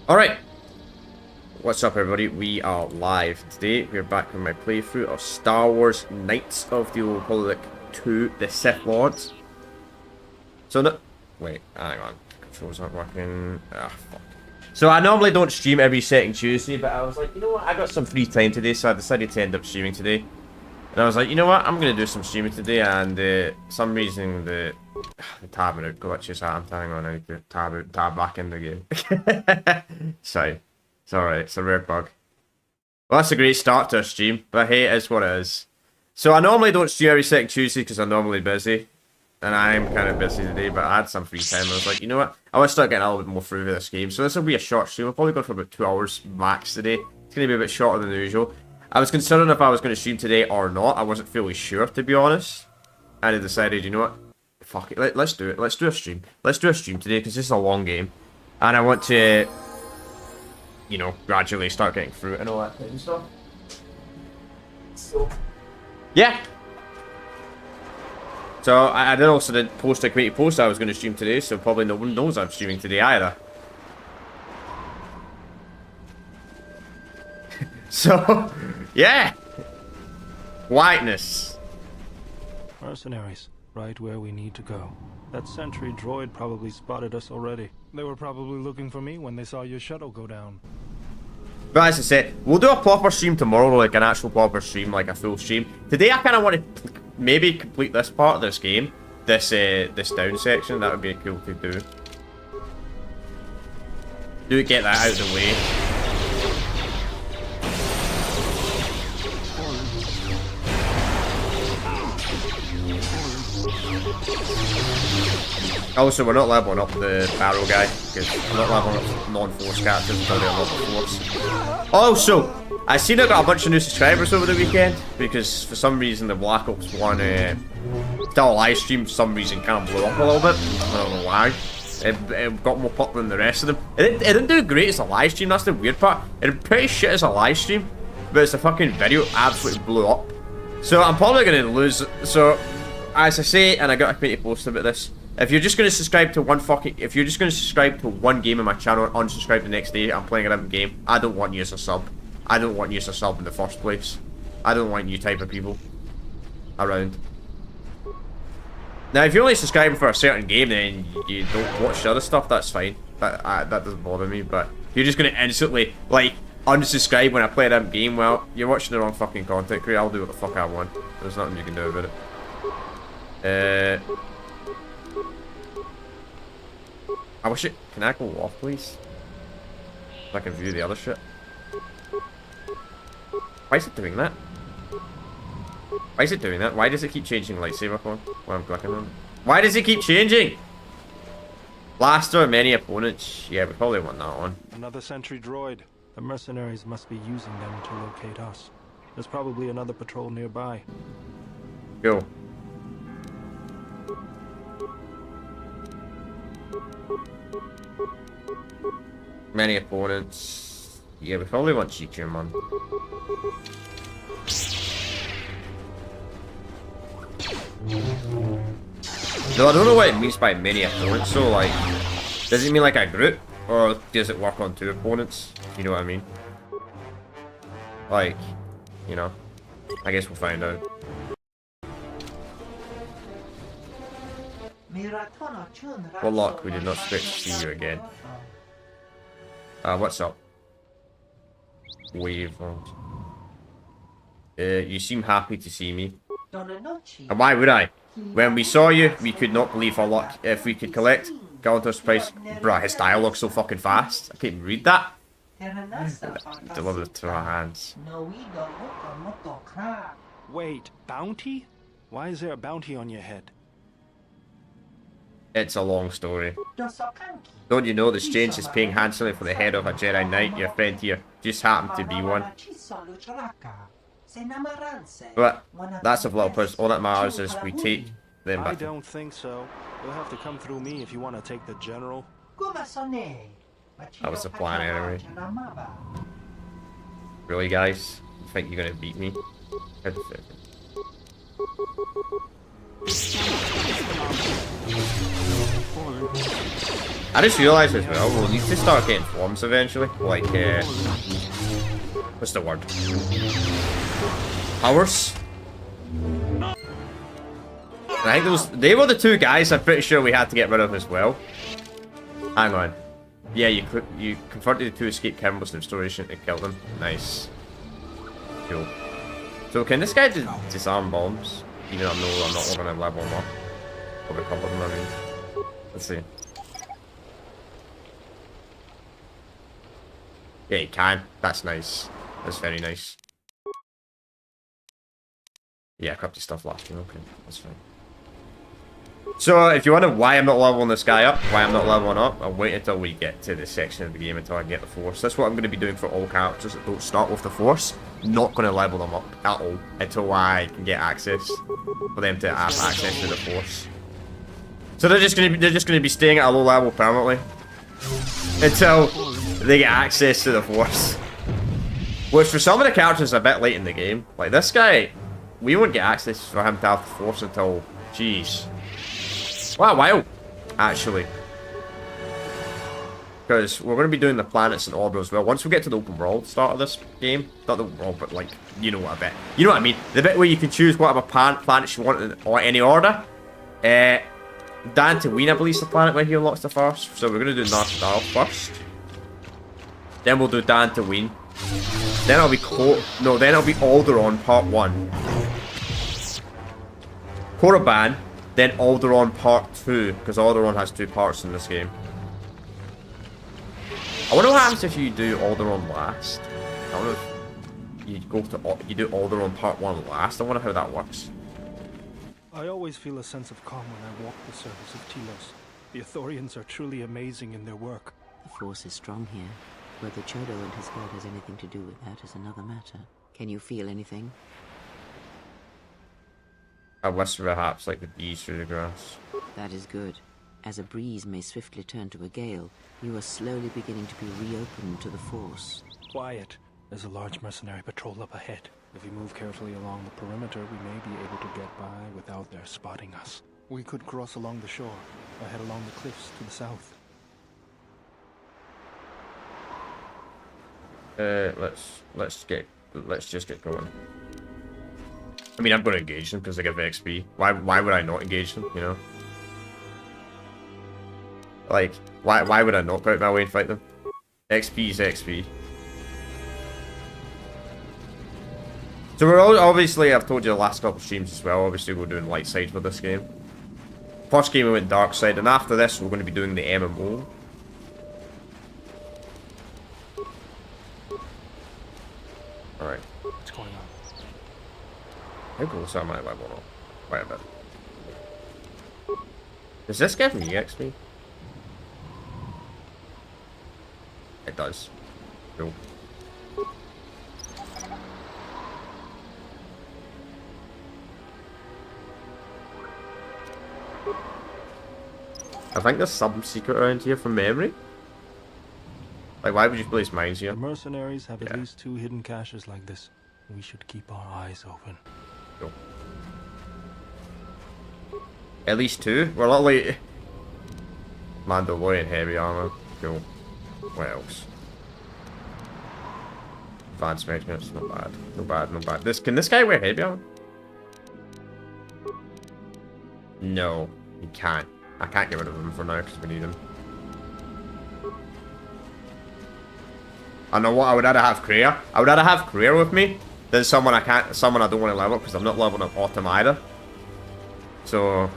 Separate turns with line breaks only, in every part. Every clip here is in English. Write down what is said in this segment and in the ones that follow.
Alright, what's up everybody? We are live today. We're back with my playthrough of Star Wars Knights of the Old Republic 2, the Sith Lords. So no... Wait, hang on. Controls aren't working. Ah, fuck. So I normally don't stream every second Tuesday, but I was like, you know what? I got some free time today, so I decided to end up streaming today. And I was like, you know what? I'm going to do some streaming today, and some reason the tab out glitches out. Hang on, I need to tab back in the game. Sorry. It's alright, it's a rare bug. Well, that's a great start to a stream, but hey, it is what it is. So I normally don't stream every second Tuesday because I'm normally busy. And I'm kind of busy today, but I had some free time. I was like, you know what? I want to start getting a little bit more through this game. So this will be a short stream. I'll probably go for about 2 hours max today. It's going to be a bit shorter than usual. I was considering if I was going to stream today or not. I wasn't fully sure, to be honest. And I decided, you know what? Fuck it. Let's do it. Let's do a stream. Let's do a stream today because this is a long game. And I want to, you know, gradually start getting through it and all that kind of stuff. So, yeah. So I did post a creative post I was going to stream today, so probably no one knows I'm streaming today either. So, yeah. Whiteness.
Mercenaries, right where we need to go. That sentry droid probably spotted us already. They were probably looking for me when they saw your shuttle go down.
But as I said, we'll do a proper stream tomorrow, like an actual proper stream, like a full stream. Today I kind of want to maybe complete this part of this game, this down section. That would be cool to do. Do get that out of the way. Also, we're not leveling up the barrel guy, because we're not leveling up non-force characters until they unlock the force. Also, I seen I got a bunch of new subscribers over the weekend, because for some reason the Black Ops 1 still live stream for some reason kind of blew up a little bit. I don't know why. It got more popular than the rest of them. It didn't do great as a live stream, that's the weird part. It did pretty shit as a live stream, but as a fucking video absolutely blew up. So I'm probably going to lose. So, as I say, and I got a community post about this, if you're just going to subscribe to one game in my channel and unsubscribe the next day, I'm playing a different game, I don't want you as a sub. I don't want you as a sub in the first place. I don't want you type of people around. Now, if you're only subscribing for a certain game, then you don't watch the other stuff, that's fine. That doesn't bother me, but if you're just going to instantly, like, unsubscribe when I play a different game, well, you're watching the wrong fucking content creator. I'll do what the fuck I want. There's nothing you can do about it. I wish it... Can I go off, please? So I can view the other shit. Why is it doing that? Why is it doing that? Why does it keep changing lightsaber form when I'm clicking on it? Why does it keep changing? Blaster, many opponents. Yeah, we probably want that one.
Another sentry droid. The mercenaries must be using them to locate us. There's probably another patrol nearby.
Go. Many opponents. Yeah, we probably want GQ, man. No, I don't know what it means by many opponents, so like, does it mean like a group? Or does it work on 2 opponents? You know what I mean? Like, you know, I guess we'll find out. Well, luck, we did not expect to see you again. What's up? Wave. You seem happy to see me. And why would I? When we saw you, we could not believe our luck. If we could collect Galantor's price. Bruh, his dialogue's so fucking fast. I can't even read that. Deliver it to our hands.
Wait, bounty? Why is there a bounty on your head?
It's a long story. Don't you know the exchange is paying handsomely for the head of a Jedi Knight? Your friend here just happened to be one. But that's of little purpose. All that matters is we take them back.
I don't think so. You'll have to come through me if you want to take the general.
That was the plan anyway. Really, guys? You think you're gonna beat me? I just realised as well, we'll need to start getting forms eventually. Like, what's the word? Powers? I think they were the two guys I'm pretty sure we had to get rid of as well. Hang on. Yeah, you confronted the two escaped cannibals in the restoration to kill them. Nice. Cool. So can this guy disarm bombs? Even though I'm not going to level them up. Or recover them, I mean. Let's see. Yeah, he can. That's nice. That's very nice. Yeah, I corrupted stuff last year. Okay, that's fine. So, if you wonder why I'm not leveling this guy up, why I'm not leveling up, I'll wait until we get to this section of the game until I get the Force. That's what I'm going to be doing for all characters that don't start with the Force. Not going to level them up at all until I can get access for them to have access to the Force. So they're just going to be staying at a low level permanently until they get access to the Force. Which for some of the characters is a bit late in the game. Like this guy, we won't get access for him to have the Force until, jeez. Wow, a while, actually. Because we're going to be doing the planets in order as well. Once we get to the open world start of this game, not the open world, but like, you know what I bet. You know what I mean? The bit where you can choose whatever planets you want in any order. Dantooine, I believe, is the planet where he unlocks the first. So we're going to do Narthal first. Then we'll do Dantooine. Then it'll be then it'll be Alderaan Part 1. Korriban. Then Alderaan Part 2, because Alderaan has 2 parts in this game. I wonder what happens if you do Alderaan last. I wonder if you do Alderaan Part 1 last. I wonder how that works.
I always feel a sense of calm when I walk the surface of Telos. The Ithorians are truly amazing in their work.
The Force is strong here. Whether Chodo and his herd has anything to do with that is another matter. Can you feel anything?
A whisper perhaps, like the bees through the grass.
That is good. As a breeze may swiftly turn to a gale, you are slowly beginning to be reopened to the Force.
Quiet. There's a large mercenary patrol up ahead. If we move carefully along the perimeter, we may be able to get by without their spotting us. We could cross along the shore, or head along the cliffs to the south.
Let's just get going. I mean, I'm going to engage them because they give XP. Why would I not engage them, you know? Like, why would I not go out my way and fight them? XP is XP. So we're obviously, I've told you the last couple of streams as well, obviously we're doing light side for this game. First game we went dark side, and after this we're going to be doing the MMO. Alright.
What's going on?
How close am I level up? Quite a bit. Does this give me XP? It does. Cool. I think there's some secret around here from memory. Like, why would you place mines here?
The mercenaries have at least 2 hidden caches like this. We should keep our eyes open.
Cool. At least 2? We're not like... Mandalorian heavy armor. Cool. What else? Advanced measurements. Not bad. Not bad, not bad. Can this guy wear heavy armor? No, he can't. I can't get rid of him for now because we need him. I know what, I would rather have career. I would rather have career with me than someone I don't want to level up because I'm not leveling up Autumn either. So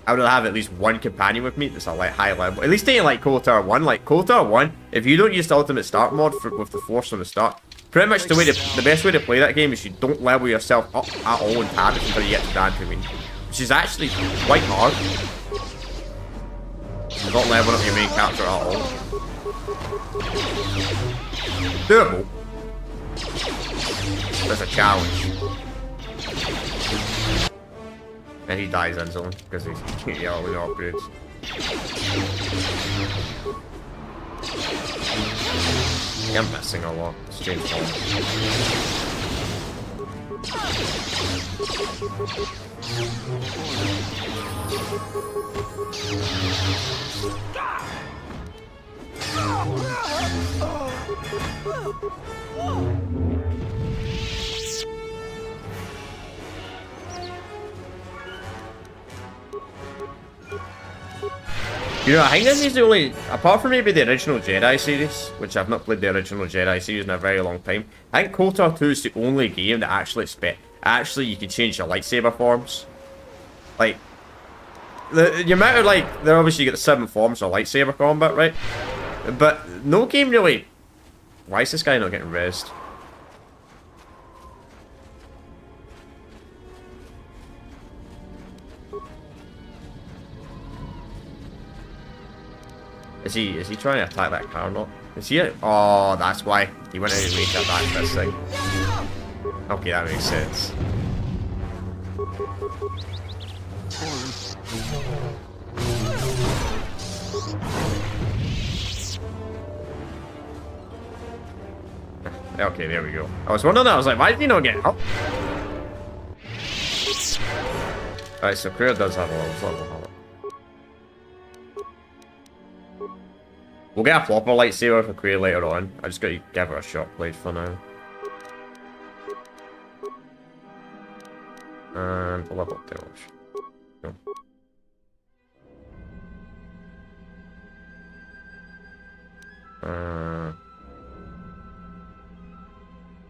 I would have at least one companion with me that's a high level. At least ain't like KOTOR 1. Like KOTOR 1, if you don't use the ultimate start mod with the Force from the start, pretty much the best way to play that game is you don't level yourself up at all in Tavis until you get to Dantooine. Which is actually quite hard. You're not leveling up your main character at all. Doable. There's a challenge. And he dies instantly because he's yellow with upgrades. Yeah, I'm missing a lot. It's changed a lot. You know, I think this is the only, apart from maybe the original Jedi series, which I've not played the original Jedi series in a very long time, I think KOTOR 2 is the only game that actually you can change your lightsaber forms. Like, the amount of, like, there obviously you get the 7 forms of lightsaber combat, right? But no game really... Why is this guy not getting rezzed? Is he trying to attack that car or not? Is he? Oh, that's why he went out of his way to attack this thing. Okay, that makes sense. Okay, there we go. I was wondering that. I was like, why did he not get up? Alright, so Kriya does have a level health. We'll get a proper lightsaber for Kriya later on. I just gotta give her a short blade for now. And we'll level up damage. Go.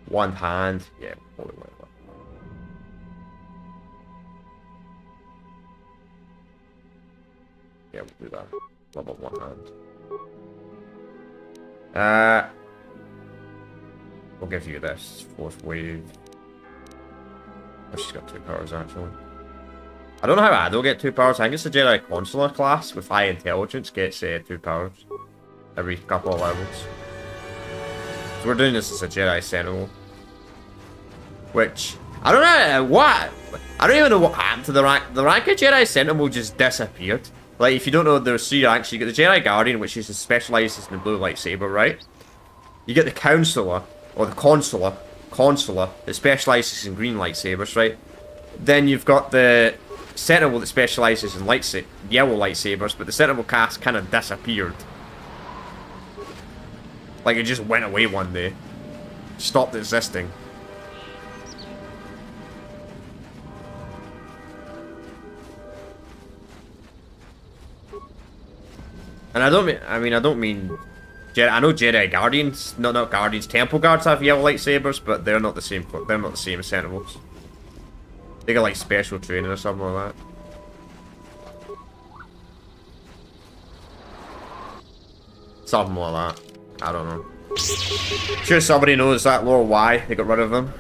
One hand. Yeah, probably won't. Yeah, we'll do that. Level 1 hand. We'll give you this 4th wave. Oh, she's got 2 powers actually. I don't know how Ado get 2 powers. I think it's the Jedi Consular class with high intelligence gets 2 powers every couple of levels. So we're doing this as a Jedi Sentinel, which I don't know what. I don't even know what happened to the rank. The rank of Jedi Sentinel just disappeared. Like, if you don't know, there's 3 ranks. You get the Jedi Guardian, which is specializes in the blue lightsaber, right? You get the Counselor, or the Consular, that specializes in green lightsabers, right? Then you've got the Sentinel that specializes in yellow lightsabers, but the Sentinel cast kind of disappeared. Like, it just went away one day. Stopped existing. And I don't mean Jedi. I know Jedi Guardians, not Guardians. Temple Guards have yellow lightsabers, but they're not the same. They're not the same as Sentinels. They got like special training or something like that. Something like that. I don't know. Sure, somebody knows that lore why they got rid of them.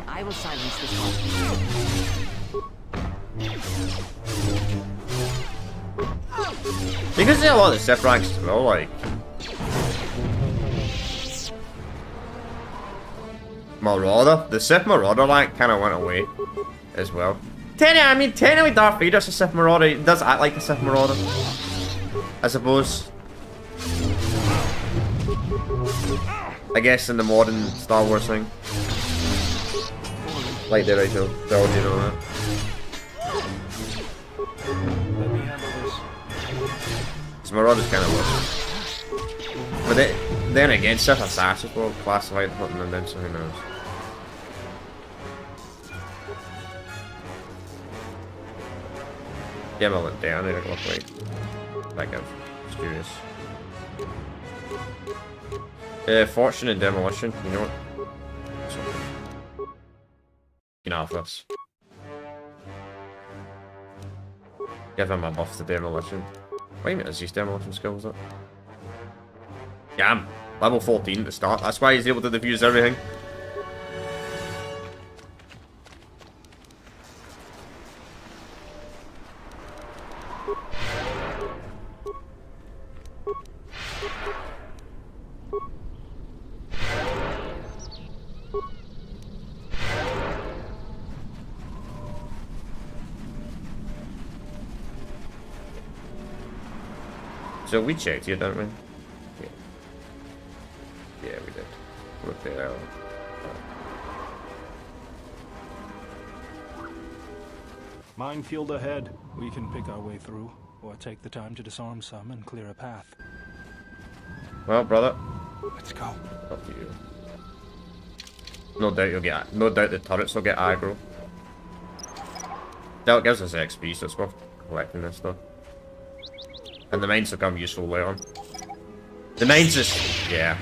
I will silence this one.
You can see a lot of the Sith ranks as well, like Marauder. The Sith Marauder rank kind of went away as well. Technically Darth Vader's a Sith Marauder. He does act like a Sith Marauder, I suppose. I guess in the modern Star Wars thing. Like the original trilogy and all that. So Marauder's kind of worse. But then again, Sith Assassins will classify putting them in, so who knows. Yeah, I'll look down, I need to look like back up. Just curious. Fortune and Demolition, you know what? So, you can have this. Give him a buff to Demolition. Wait a minute, is his Demolition skills up? Yeah, I'm level 14 to start. That's why he's able to defuse everything. So we checked here, don't we? Yeah, we did. We'll play that one.
Minefield ahead. We can pick our way through, or take the time to disarm some and clear a path.
Well, brother.
Let's go.
Up to you. No doubt you'll get. No doubt the turrets will get aggro. That gives us XP, so it's worth collecting this stuff. And the mines will come useful later on. The mines is... yeah.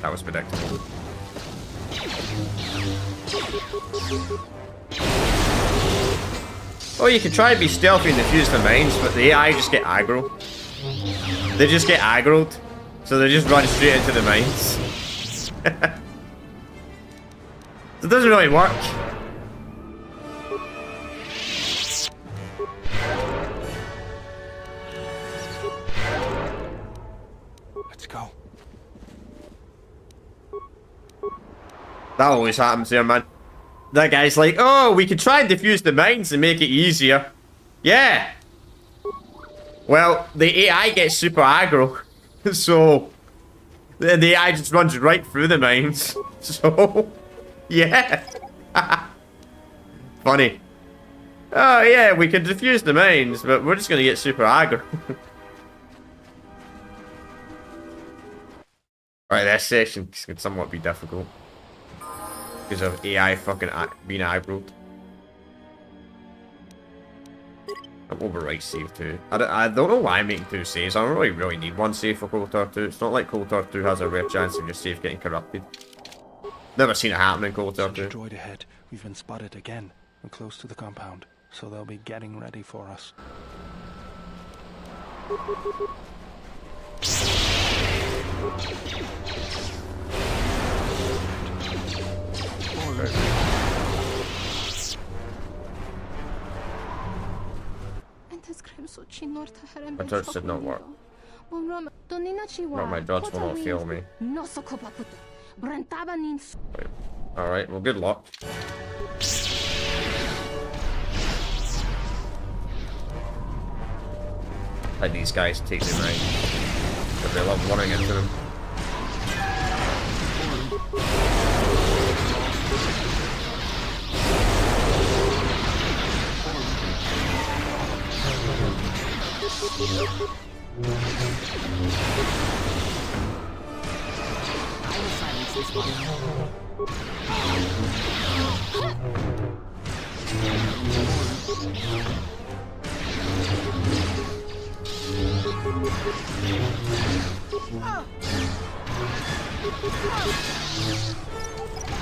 That was predictable. Oh, you can try and be stealthy and defuse the mines, but the AI just get aggro. They just get aggroed, so they just run straight into the mines. So it doesn't really work.
Let's go.
That always happens here, man. That guy's like, oh, we could try and defuse the mines and make it easier. Yeah. Well, the AI gets super aggro. So, the AI just runs right through the mines. So, yeah. Funny. Oh, yeah, we can defuse the mines, but we're just going to get super aggro. Alright, this section can somewhat be difficult. Because of AI fucking being aggroed. I'm overwrite save 2. I don't know why I'm making 2 saves. I don't really need 1 save for KOTOR 2. It's not like KOTOR 2 has a rare chance of your save getting corrupted. Never seen it happen in KOTOR 2.
Droid ahead. We've been spotted again. We're close to the compound, so they'll be getting ready for us.
My torch did not work. Not my droids will not fail me. Alright, well, good luck. Let these guys take the mine. But they love running into them.
I will silence this one.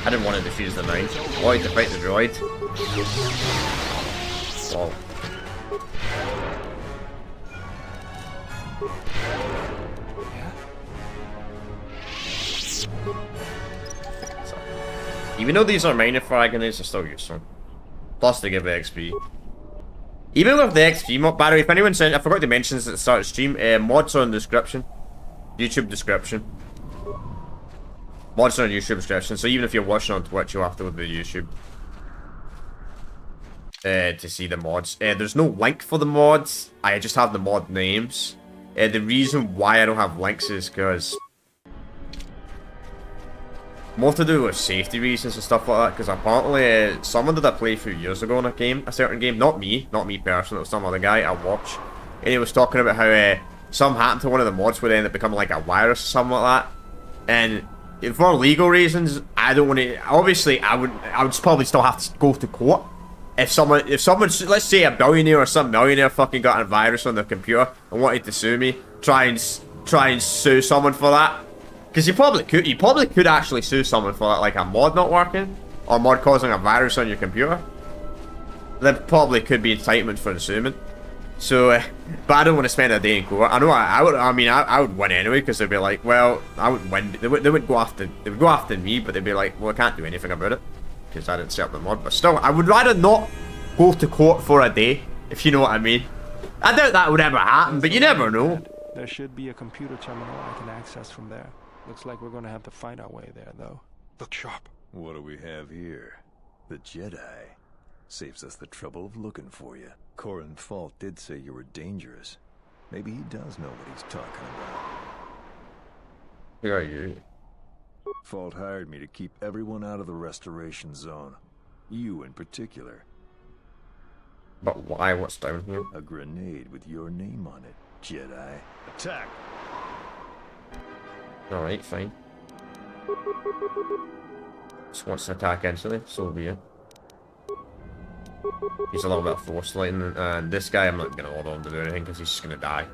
I didn't want to defuse the mine. I wanted to fight the droid. Wow. Even though these are minor fragments, they're still useful. Plus they give the XP. Even with the XP mod, by the way, if anyone sent, I forgot to mention this at the start of the stream, mods are in the description. YouTube description. Mods are in YouTube description, so even if you're watching on Twitch, you'll have to go to the YouTube. To see the mods. There's no link for the mods, I just have the mod names. The reason why I don't have links is because... more to do with safety reasons and stuff like that, because apparently someone did a playthrough years ago in a certain game, not me personally, it was some other guy I watched, and he was talking about how something happened to one of the mods would end up becoming like a virus or something like that, and for legal reasons, I don't want to, obviously I would probably still have to go to court. If someone, let's say a billionaire or some millionaire fucking got a virus on their computer and wanted to sue me, try and sue someone for that. Because you probably could actually sue someone for that, like a mod not working, or mod causing a virus on your computer. There probably could be entitlement for ensuement. So, but I don't want to spend a day in court. I know I would win anyway, because they'd be like, well, I would win. They would go after me, but they'd be like, well, I can't do anything about it because I didn't set up the mod. But still, I would rather not go to court for a day, if you know what I mean. I doubt that would ever happen, but you never know.
There should be a computer terminal I can access from there. Looks like we're gonna have to fight our way there, though. Look sharp.
What do we have here? The Jedi. Saves us the trouble of looking for you. Corin Fault did say you were dangerous. Maybe he does know what he's talking about.
Who are you?
Fault hired me to keep everyone out of the restoration zone. You in particular.
But why? What's down here?
A grenade with your name on it, Jedi. Attack!
Alright, fine. Just wants to attack instantly, so be it. He's a little bit of force lightning, and this guy I'm not gonna order him to do anything because he's just gonna die.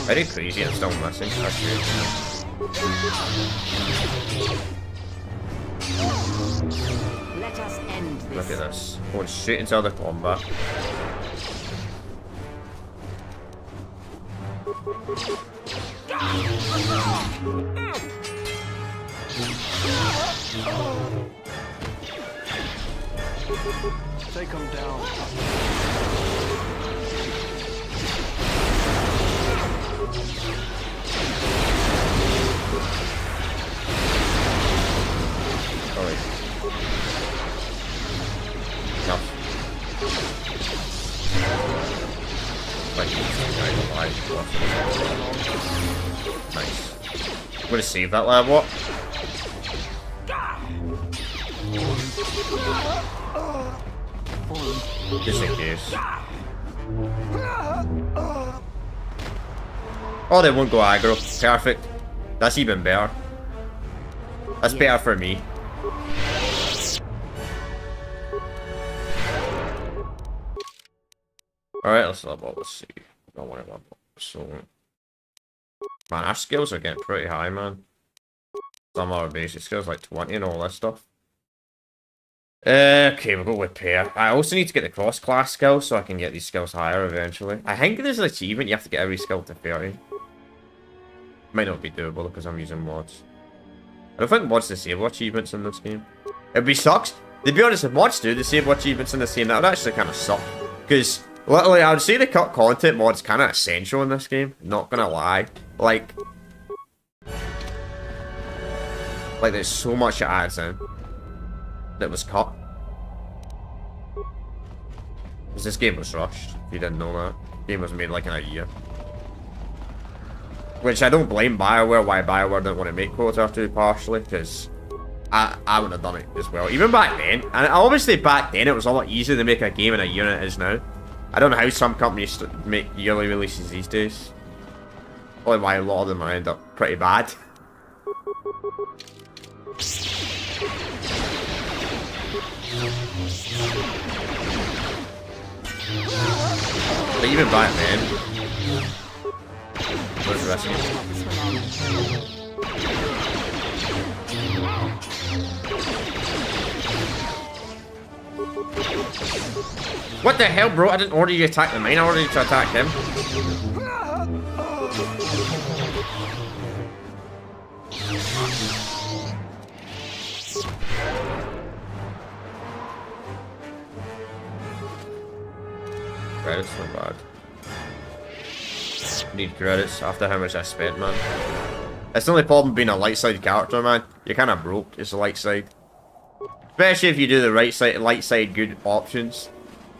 Very crazy and still missing. That's weird.
Let us end this.
Look at this. Going straight into other combat.
Take him down.
Alright. No. Nice. I'm gonna save that lab, what? Just in case. Oh, they won't go aggro. Perfect. That's even better. That's better for me. Alright, let's level. Let's see. I want to level. So, man, our skills are getting pretty high, man. Some of our basic skills, like 20 and all that stuff. Okay, we'll go with pair. I also need to get the cross-class skills so I can get these skills higher eventually. I think there's an achievement, you have to get every skill to 30. Might not be doable because I'm using mods. I don't think mods disable achievements in this game. It'd be sucks. To be honest, if mods do disable achievements in this game, that would actually kind of suck. Because, literally, I would say the cut content mod's kind of essential in this game. Not gonna lie. Like, there's so much it adds in that was cut. Because this game was rushed, if you didn't know that. The game was made like in a year. Which I don't blame BioWare why BioWare didn't want to make KOTOR 2 partially, because I wouldn't have done it as well. Even back then, and obviously back then it was a lot easier to make a game in a year than it is now. I don't know how some companies make yearly releases these days. Probably why a lot of them end up pretty bad. But even back then, where's the rest of it? What the hell, bro? I didn't order you to attack the mine, I ordered you to attack him. Credits, not bad. Need credits after how much I spent, man. It's the only problem being a light side character, man. You're kind of broke, it's the light side. Especially if you do the right side, light side good options.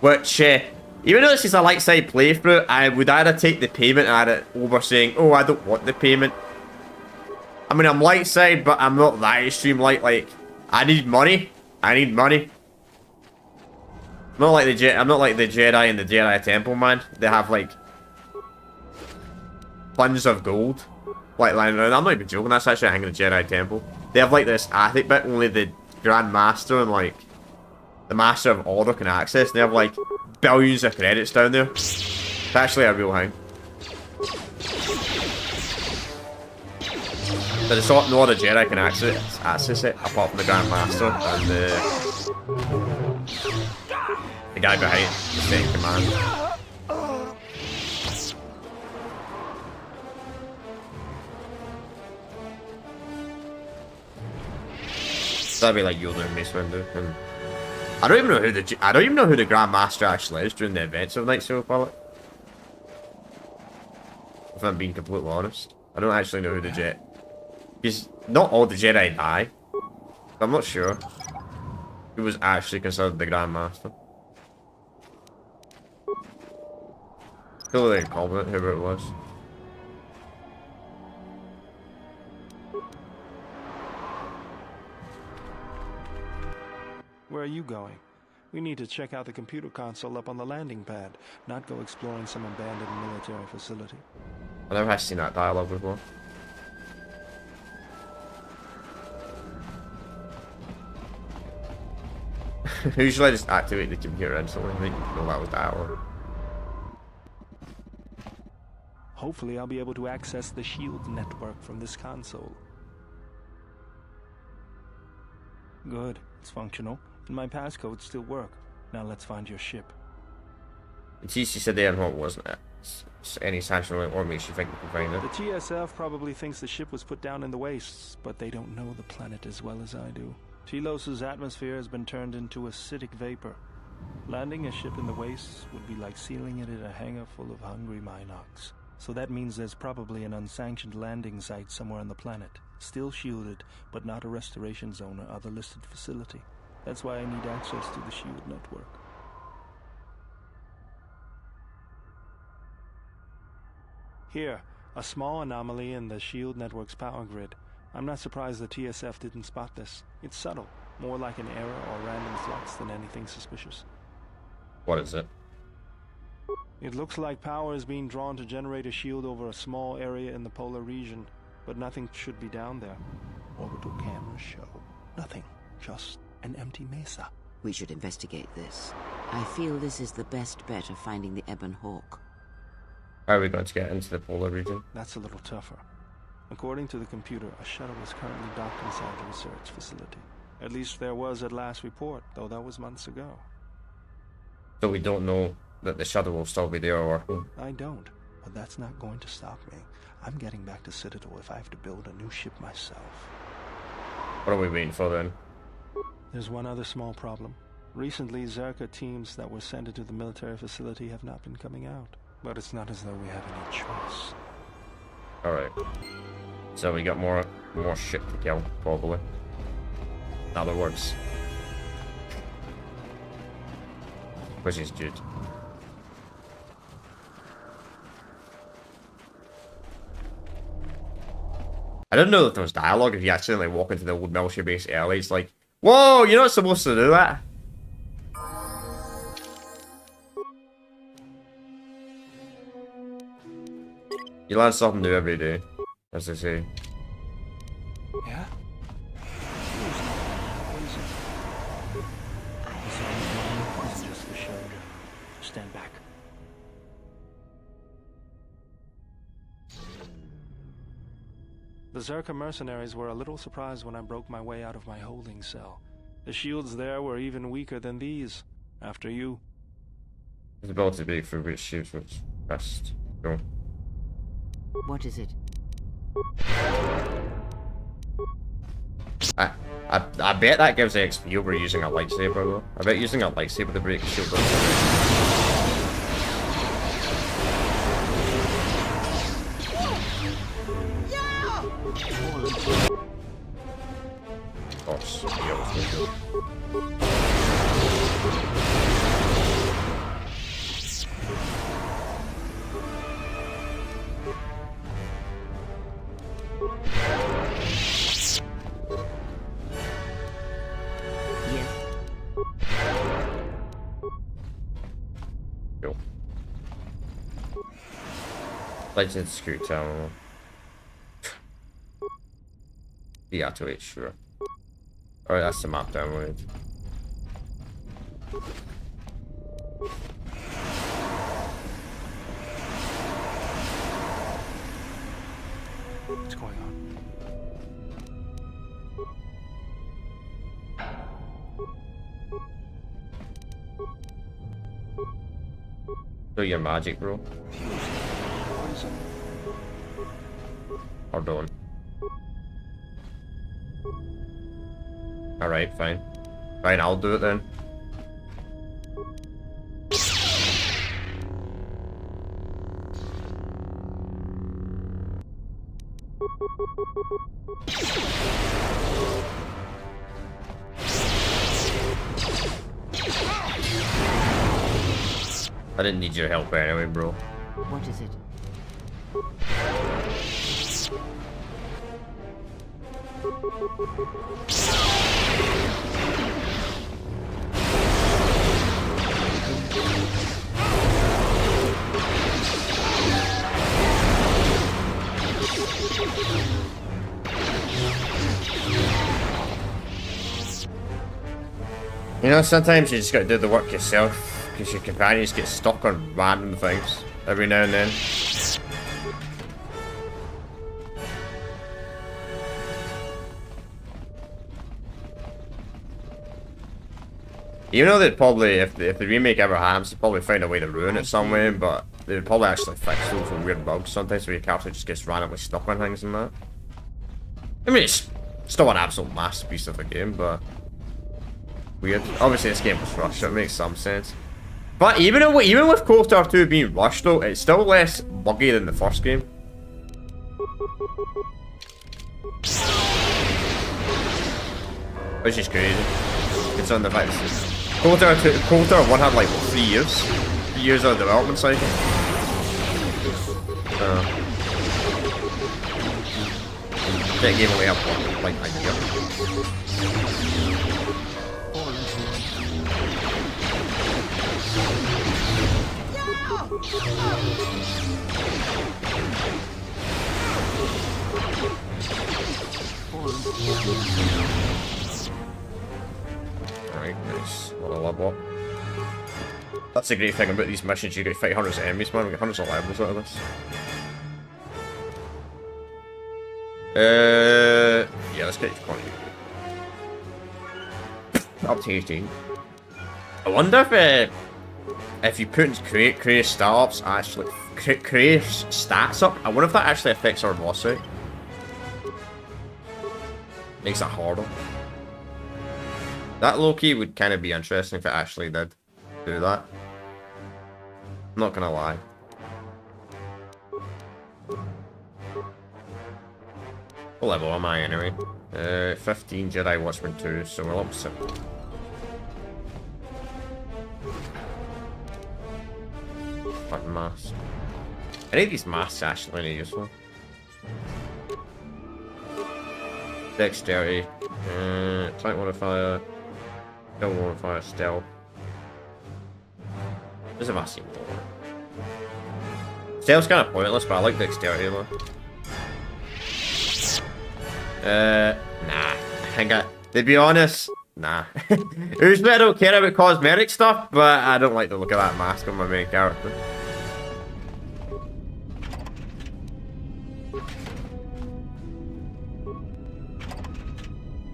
Which, even though this is a light side playthrough, I would either take the payment and add it over saying, oh, I don't want the payment. I mean, I'm light side, but I'm not that extreme light. Like, I need money. I need money. I'm not like the Jedi in the Jedi Temple, man. They have like tons of gold, like lying around. I'm not even joking. That's actually hanging in the Jedi Temple. They have like this attic bit only the Grand Master and like the Master of Order can access. And they have like billions of credits down there. It's actually a real thing. But it's not no other Jedi can access it apart from the Grand Master and the guy behind the second command. That'd be like Yoda and Mace Windu. And I don't even know who the Grand Master actually is during the events of LIGHTSABER Pilot. If I'm being completely honest, I don't actually know who the Because not all the Jedi die. I'm not sure. He was actually considered the Grand Master. Totally incompetent, whoever it was.
Where are you going? We need to check out the computer console up on the landing pad, not go exploring some abandoned military facility.
I never have seen that dialogue before. Usually I just activate the computer instantly. I didn't know that was dialogue.
Hopefully I'll be able to access the shield network from this console. Good, it's functional, and my passcodes still work. Now let's find your ship.
The TC said they had what wasn't it? Any sanction or makes you think you can find it.
The TSF probably thinks the ship was put down in the wastes, but they don't know the planet as well as I do. Telos' atmosphere has been turned into acidic vapor. Landing a ship in the wastes would be like sealing it in a hangar full of hungry Minocs. So that means there's probably an unsanctioned landing site somewhere on the planet, still shielded, but not a restoration zone or other listed facility. That's why I need access to the shield network. Here, a small anomaly in the shield network's power grid. I'm not surprised the TSF didn't spot this. It's subtle, more like an error or random flux than anything suspicious.
What is it?
It looks like power is being drawn to generate a shield over a small area in the polar region, but nothing should be down there. Orbital cameras show nothing, just an empty mesa.
We should investigate this. I feel this is the best bet of finding the Ebon Hawk.
How are we going to get into the polar region?
That's a little tougher. According to the computer, a shuttle is currently docked inside the research facility. At least there was at last report, though that was months ago.
So we don't know that the shuttle will still be there working?
I don't, but that's not going to stop me. I'm getting back to Citadel if I have to build a new ship myself.
What are we waiting for then?
There's one other small problem. Recently, Zerka teams that were sent into the military facility have not been coming out. But it's not as though we have any choice.
Alright. So we got more shit to kill, probably. In other words. Which is good. I didn't know that there was dialogue if you accidentally walk into the old military base early. It's like, whoa, you're not supposed to do that. You learn something new every day, as they say.
Yeah? It's just for show. Stand back. The Zerka mercenaries were a little surprised when I broke my way out of my holding cell. The shields there were even weaker than these. After you.
It's about to be for which shields was best. Go.
What is it?
I bet that gives XP over using a lightsaber though. I bet using a lightsaber to break a shield does. Of course, Legend security terminal. Deactivate, sure. Alright, that's the map download.
What's going on?
Do your magic, bro. Or don't. Alright, fine. Fine, I'll do it then. I didn't need your help anyway, bro.
What is it?
You know, sometimes you just gotta do the work yourself, because your companions get stuck on random things every now and then. Even though they'd probably, if the remake ever happens, they'd probably find a way to ruin it some way, but they'd probably actually fix those weird bugs sometimes where your character just gets randomly stuck on things and that. I mean, it's still an absolute masterpiece of a game, but weird. Obviously, this game was rushed, so it makes some sense. But even with KOTOR 2 being rushed, though, it's still less buggy than the first game. Which is crazy. It's on the fact KOTOR 1 had like what, 3 years? 3 years of development cycle. That game only had like a year. Alright, nice. What a level up. That's the great thing about these missions, you get to fight hundreds of enemies, man. We get hundreds of levels out of this. Yeah, let's get you 20. Up to 18. I wonder if you put create startups actually create stats up. I wonder if that actually affects our boss rate. Makes it harder. That low-key would kind of be interesting if it actually did do that. I'm not gonna lie. What level am I anyway? 15 Jedi Watchmen 2, so we're up 7. Fucking masks. Any of these masks actually really useful. Dexterity. Tank modifier. Skill modifier, stealth. There's a massive more. Stealth's kind of pointless, but I like dexterity though. Nah. To be honest, nah. Usually I don't care about cosmetic stuff, but I don't like the look of that mask on my main character.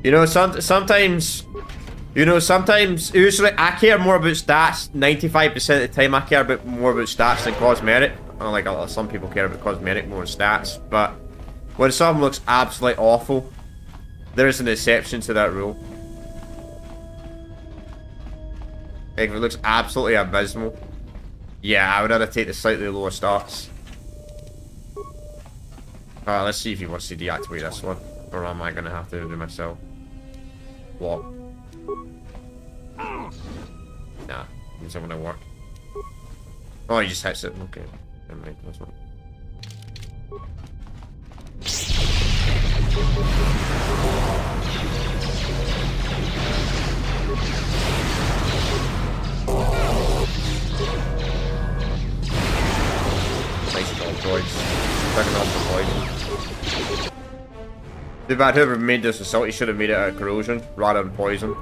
You know, sometimes, usually I care more about stats. 95% of the time I care more about stats than cosmetic. Unlike some people care about cosmetic more than stats, but when something looks absolutely awful, there is an exception to that rule. Like if it looks absolutely abysmal, yeah, I would rather take the slightly lower stats. Alright, let's see if he wants to deactivate this one. Or am I gonna have to do it myself? What? Nah, it's not gonna work. Oh, he just hits it. Okay, never mind. That's one. Nice job, droids. Second off the poison. Too bad whoever made this assault, he should have made it out of corrosion rather than poison.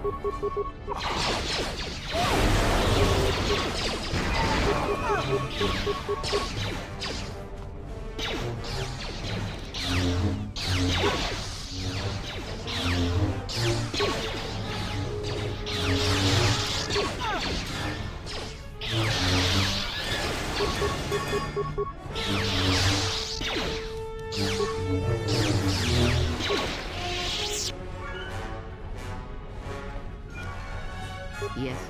Yes.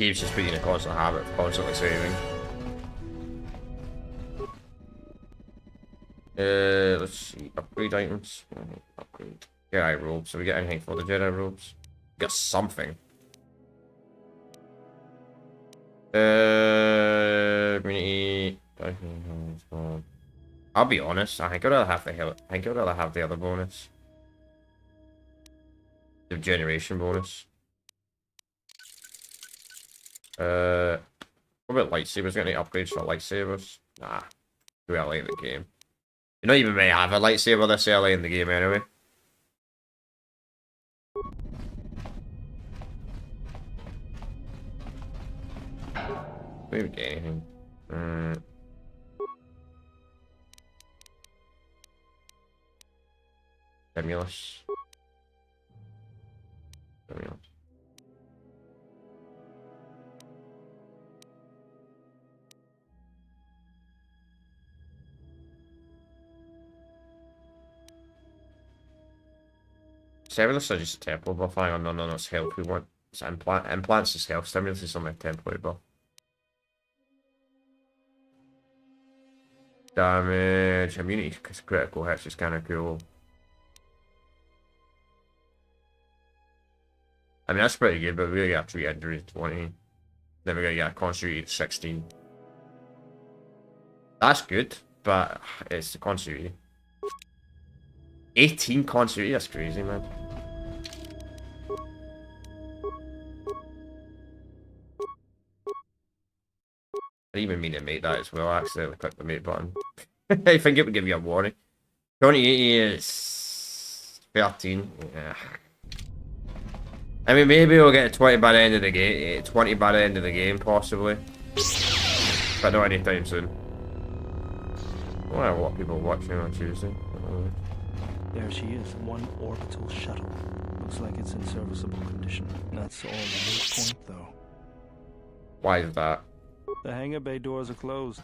game's just put you in a constant habit of constantly saving. Let's see. Upgrade items. Upgrade. Jedi robes. So we get anything for the Jedi robes? We got something. Community. I'll be honest. I think I'd rather have the other bonus. The generation bonus. What about lightsabers? Got any upgrades for lightsabers? Nah. Too early in the game. You don't even may have a lightsaber this early in the game anyway. Maybe get anything. Stimulus. Stimulus are just a temple buff. Hang on, no, it's health we want. It's implants is health. Stimulus is only a temporary buff. Damage, immunity, because critical hits is kind of cool. I mean, that's pretty good, but we got 3 injuries, 20. Then we're gonna get a constituted 16. That's good, but it's the constituted. 18 constituted, that's crazy, man. I didn't even mean to make that as well. I accidentally clicked the mate button. I think it would give you a warning. 2080 is 13. Yeah. I mean, maybe we'll get 20 by the end of the game. 20 by the end of the game, possibly. But not anytime soon. I wonder what people are watching on Tuesday.
There she is, one orbital shuttle. Looks like it's in serviceable condition. That's all the moot point, though.
Why is that?
The hangar bay doors are closed.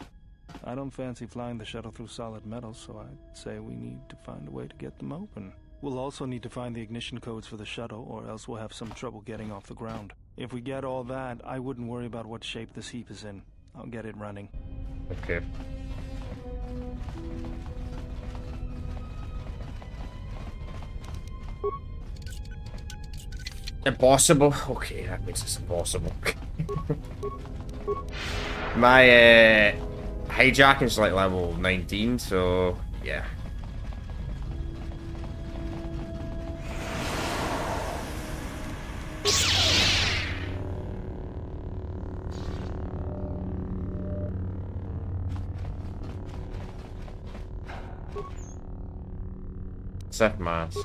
I don't fancy flying the shuttle through solid metal, so I'd say we need to find a way to get them open. We'll also need to find the ignition codes for the shuttle, or else we'll have some trouble getting off the ground. If we get all that, I wouldn't worry about what shape this heap is in. I'll get it running.
Okay. Impossible? Okay, that means it's impossible. My hijacking's like level 19, so yeah. Sith mask.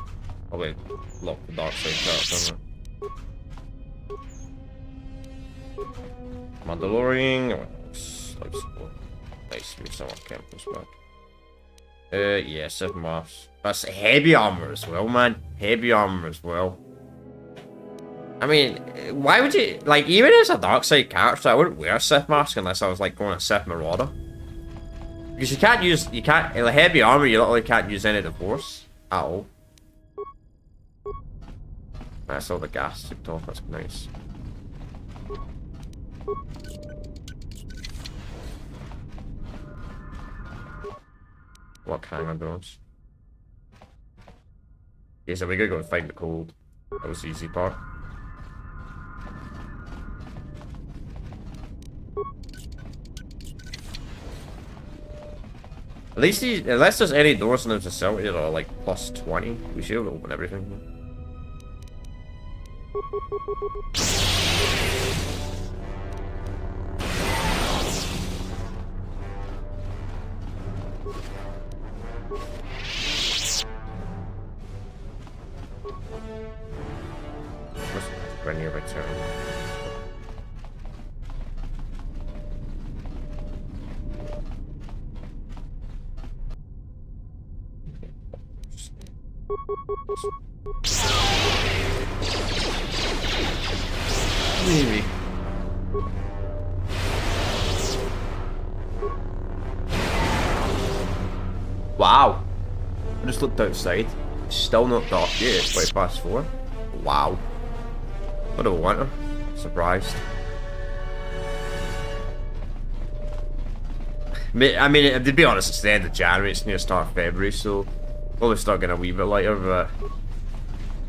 Probably lock the dark side out, doesn't it? Mandalorian. Nice to meet someone campus back. Yeah, 7 maps. That's heavy armor as well, man. Heavy armor as well. I mean, why would you, like, even as a dark side character, I wouldn't wear a Sith mask unless I was like going a Sith Marauder. Because you can't, like, heavy armor, you literally can't use any of the Force at all. That's all the gas tipped off, that's nice. What kind of those? Okay, so we gotta go and find the cold. That was the easy part. At least unless there's any doors in the facility that are like plus 20, we should be able to open everything. When you return. Maybe. Wow. I just looked outside. Still not dark yet. It's 20 past 4. Wow. What a winter. Surprised. I mean, to be honest, it's the end of January, it's near the start of February, so probably start getting a wee bit lighter, but...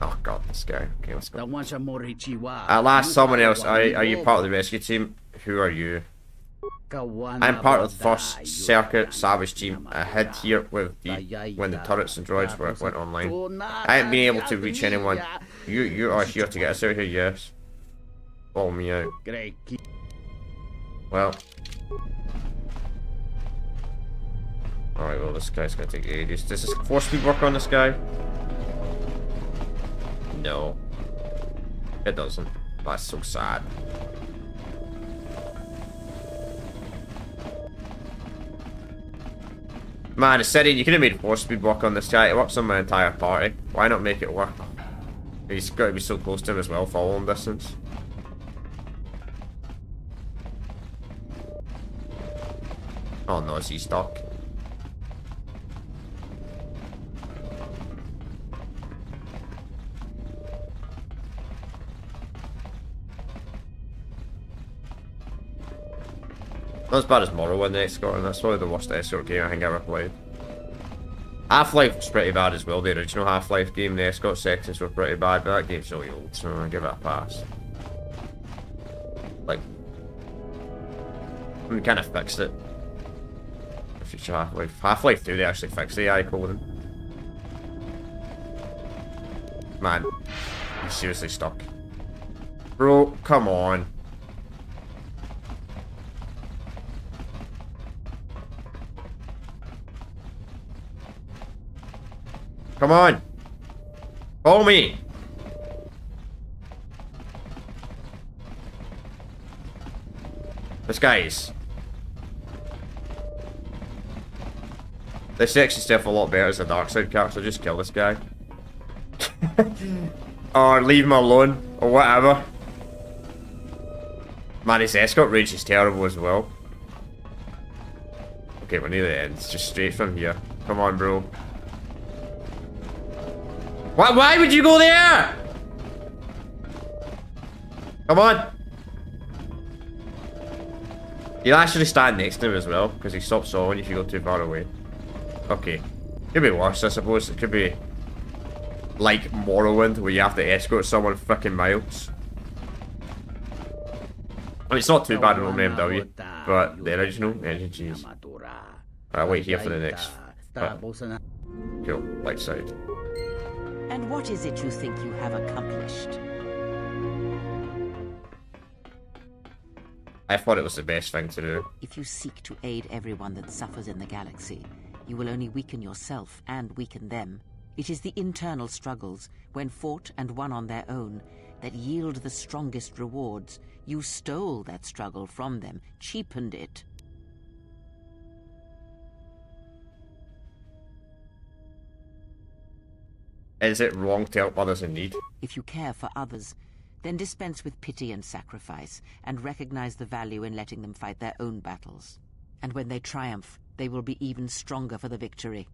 Oh god, this guy. Okay, let's go. At last, someone else. Are you part of the rescue team? Who are you? I'm part of the first Circuit Savage team. I hid here with when the turrets and droids went online. I haven't been able to reach anyone. You are here to get us out here, yes. Follow me out. Well. Alright, well this guy's gonna take ages. Does this force speed work on this guy? No. It doesn't. That's so sad. Man, it's said you could have made force speed work on this guy. It works on my entire party. Why not make it work? He's got to be so close to him as well, following distance. Oh no, is he stuck? Not as bad as Morrowind Escort, and that's probably the worst Escort game I think I ever played. Half-Life was pretty bad as well. The original Half-Life game, the Escort sections were pretty bad, but that game's really old, so I give it a pass. Like, we kind of fixed it. Future Half-Life. Half-Life 2, they actually fixed the AI coding. Man, he's seriously stuck. Bro, come on. Come on! Follow me! This guy's... This actually stuff a lot better as a dark side character, so just kill this guy. Or leave him alone, or whatever. Man, his escort range is terrible as well. Okay, we're near the end. It's just straight from here. Come on, bro. Why would you go there? Come on. You'll actually stand next to him as well, because he stops sawing if you go too far away. Okay. Could be worse, I suppose. It could be like Morrowind, where you have to escort someone frickin' miles. I mean, it's not too bad in Roman MW, but the original, jeez. I'll wait here for the next. Cool, light side.
And what is it you think you have accomplished?
I thought it was the best thing to do.
If you seek to aid everyone that suffers in the galaxy, you will only weaken yourself and weaken them. It is the internal struggles, when fought and won on their own, that yield the strongest rewards. You stole that struggle from them, cheapened it.
Is it wrong to help others in need?
If you care for others, then dispense with pity and sacrifice, and recognize the value in letting them fight their own battles. And when they triumph, they will be even stronger for the victory.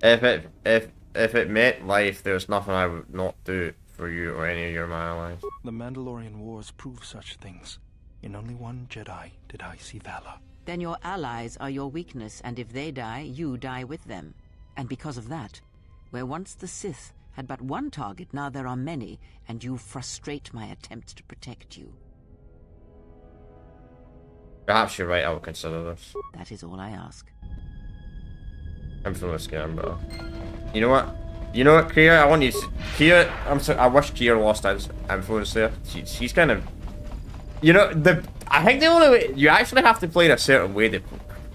If it meant life, there's nothing I would not do for you or any of my allies.
The Mandalorian Wars prove such things. In only one Jedi did I see valor.
Then your allies are your weakness, and if they die, you die with them. And because of that, where once the Sith had but one target, now there are many, and you frustrate my attempts to protect you.
Perhaps you're right, I will consider this.
That is all I ask.
I'm feeling scared, but... You know what? You know what, Kia? I want you to... Kia, I wish Kia lost his influence there. She's kind of... You know, I think the only way... You actually have to play in a certain way to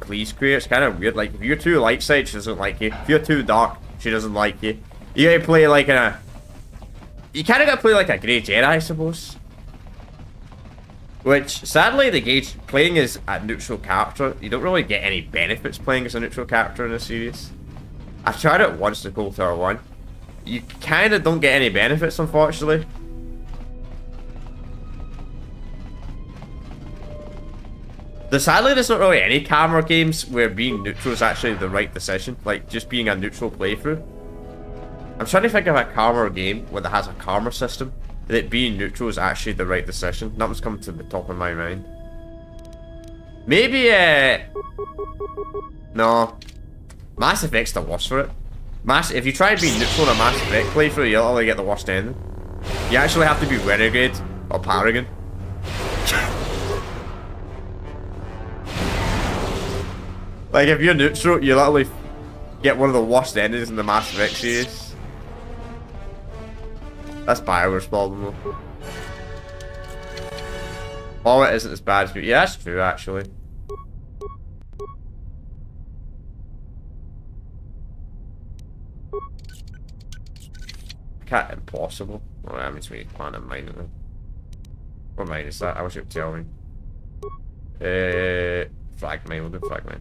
please Kia. It's kind of weird. Like, if you're too light side, she doesn't like you. If you're too dark, she doesn't like you. You gotta play like in a... You kind of gotta play like a Grey Jedi, I suppose. Which, sadly, the gauge playing as a neutral character, you don't really get any benefits playing as a neutral character in this series. I tried it once to KOTOR 1. You kind of don't get any benefits, unfortunately. Sadly, there's not really any camera games where being neutral is actually the right decision. Like, just being a neutral playthrough. I'm trying to think of a camera game where that has a karma system. that being neutral is actually the right decision. Nothing's coming to the top of my mind. Maybe, no. Mass Effect's the worst for it. If you try to be neutral in a Mass Effect playthrough, you'll only get the worst ending. You actually have to be Renegade or Paragon. Like, if you're neutral, you literally get one of the worst endings in the Mass Effect series. That's BioWare's problem, though. Oh, it isn't as bad as you. Yeah, that's true, actually. Can't impossible. Well, that means we plan a mine then. What mine is that? I wish it would tell me. Fragmine, we'll do fragmine.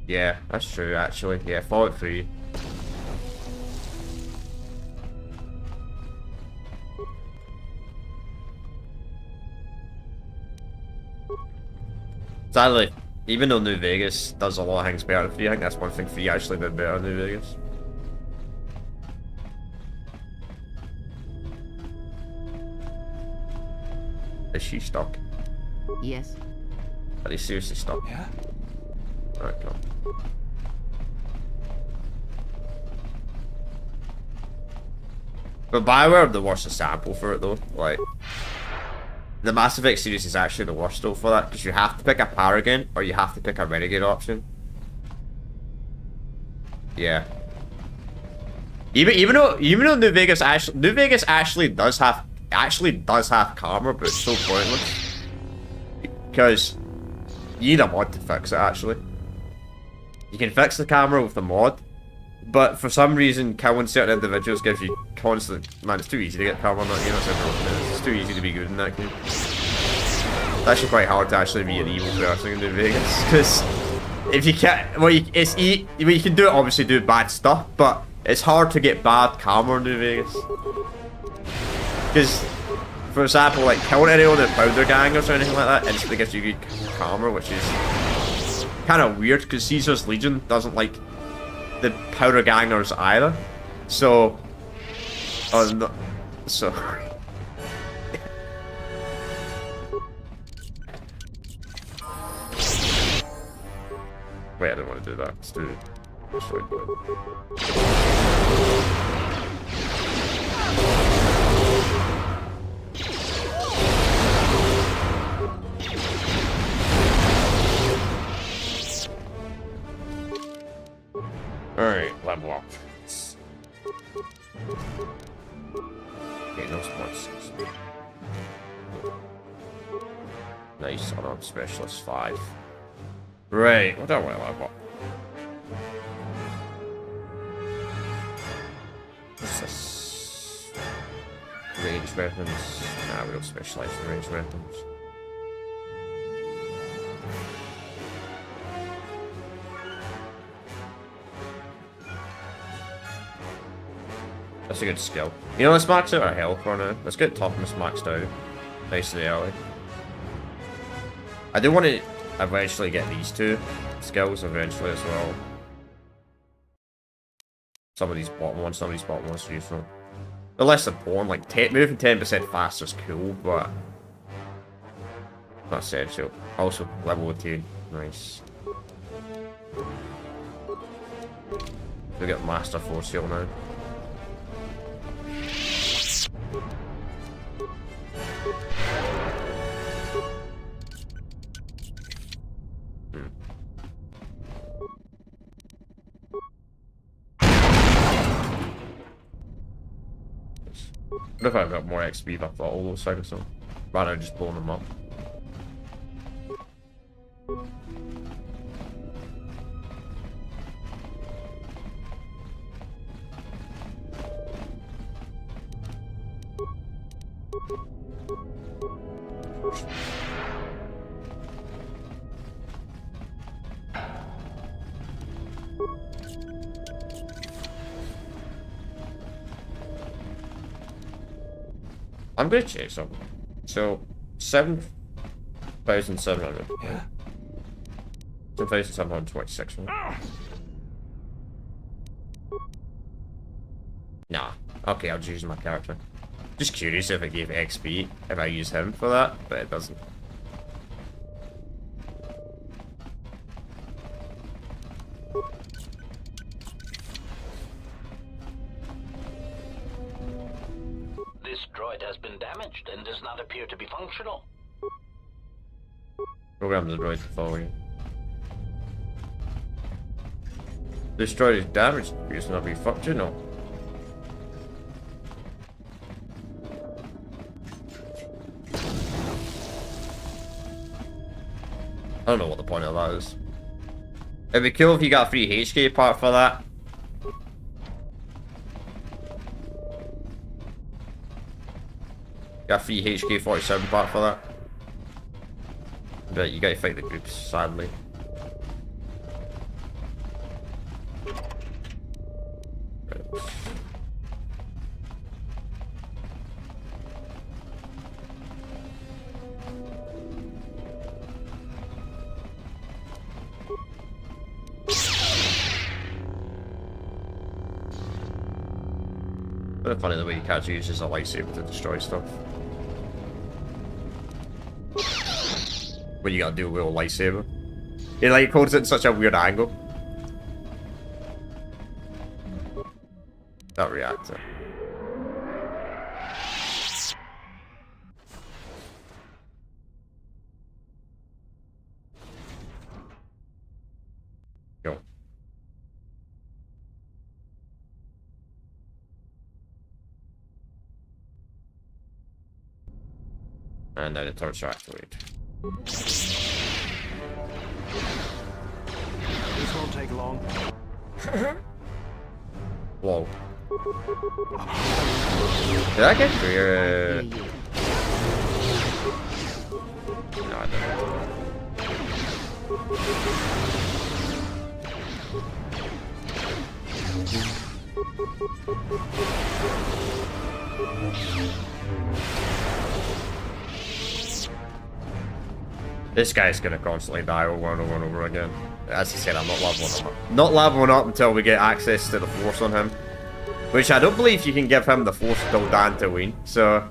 Yeah, that's true actually. Yeah, Fallout 3. Sadly, even though New Vegas does a lot of things better than 3, I think that's one thing 3 actually did better than New Vegas. Is she stuck?
Yes.
Are they seriously stuck?
Yeah?
Alright, come. But BioWare are the worst sample for it though. Like, the Mass Effect series is actually the worst though for that, because you have to pick a Paragon or you have to pick a Renegade option. Yeah. Even though New Vegas actually does have karma, but it's so pointless. Because you need a mod to fix it actually. You can fix the camera with the mod, but for some reason killing certain individuals gives you constant... Man, it's too easy to get karma on that game. It's too easy to be good in that game. It's actually quite hard to actually be an evil person in New Vegas, because if you can't... Well, you can do it, obviously do bad stuff, but it's hard to get bad karma in New Vegas. Because, for example, like killing anyone in Powder Gangers or anything like that instantly gives you good karma, which is kind of weird because Caesar's Legion doesn't like the Powder Gangers either. So, no, so. Wait, I didn't want to do that. Let's do it. Alright, level up. Okay, no spots. Nice, unarmed specialist 5. Right, what do I want to level up? What's this? Ranged weapons. Nah, we don't specialize in ranged weapons. That's a good skill. You know, let's max out our health for now. Let's get toughness maxed out. Nicely early. I do want to eventually get these two skills eventually as well. Some of these bottom ones are useful. They're less important, like moving 10% faster is cool, but not essential. Also, level 2. Nice. We got Master Force Heal now. What if I've got more XP if I thought all those cycles so rather than just blowing them up? I'm gonna check something. So, 7,700.
Yeah?
7,726. Right? Nah, Okay, I'll just use my character. Just curious if it gave XP if I use him for that, but it doesn't.
This droid has been damaged and does not appear to be functional.
Program the droid to follow you. This droid is damaged. Appears to not be functional. I don't know what the point of that is. It'd be cool if you got a free HK part for that. Got a free HK 47 part for that. But you gotta fight the groups, sadly. Funny the way you catch uses a lightsaber to destroy stuff. What you gotta do with a lightsaber? It like holds it in such a weird angle. That reactor. Go. And then the torch activate.
This won't take long.
Whoa. Did I get through? No, I didn't. This guy's gonna constantly die over and over and over again. As I said, I'm not leveling up. Not leveling up until we get access to the Force on him. Which I don't believe you can give him the Force till Dantooine, so...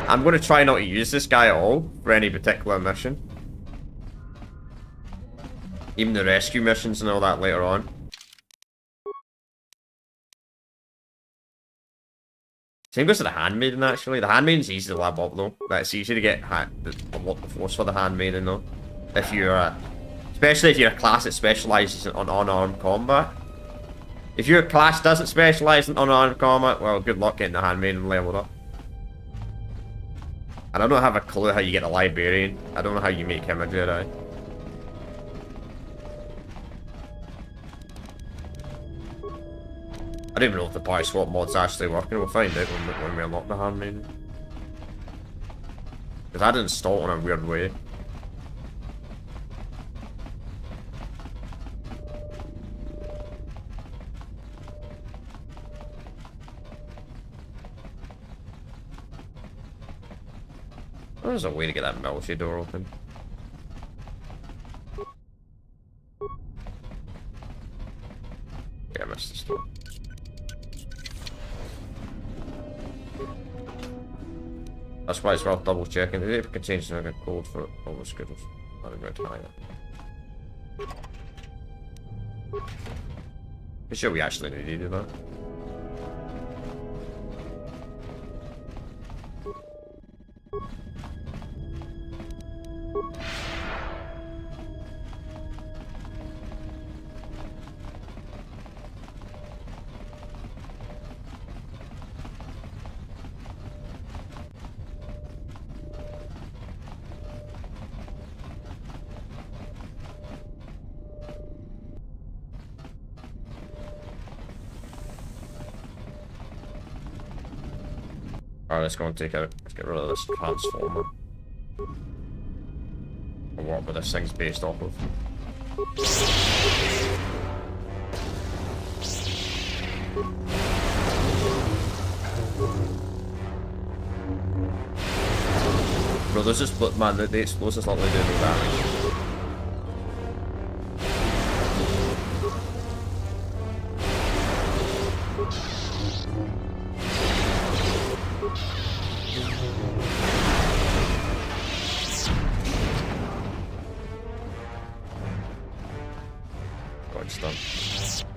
I'm gonna try not to use this guy at all for any particular mission. Even the rescue missions and all that later on. Same goes to the Handmaiden, actually. The Handmaiden's easy to level up, though. Like, it's easy to get the Force for the Handmaiden, though. If you're, especially if you're a class that specializes on unarmed combat. If your class doesn't specialize in unarmed combat, well, good luck getting the Handmaiden leveled up. And I don't have a clue how you get a Librarian. I don't know how you make him a Jedi. I don't even know if the PARTYSWAP mod's actually working. We'll find out when we unlock the Handmaiden. Because I didn't install it in a weird way. There's a way to get that military door open. Yeah, I missed this door. That's why it's worth double checking. If we can change the code for all the scribbles. I'm going to try that. Pretty sure we actually need to do that. Alright, let's go and let's get rid of this transformer. Or whatever this thing's based off of. Bro, there's this split, man, the explosive's not really doing no damage.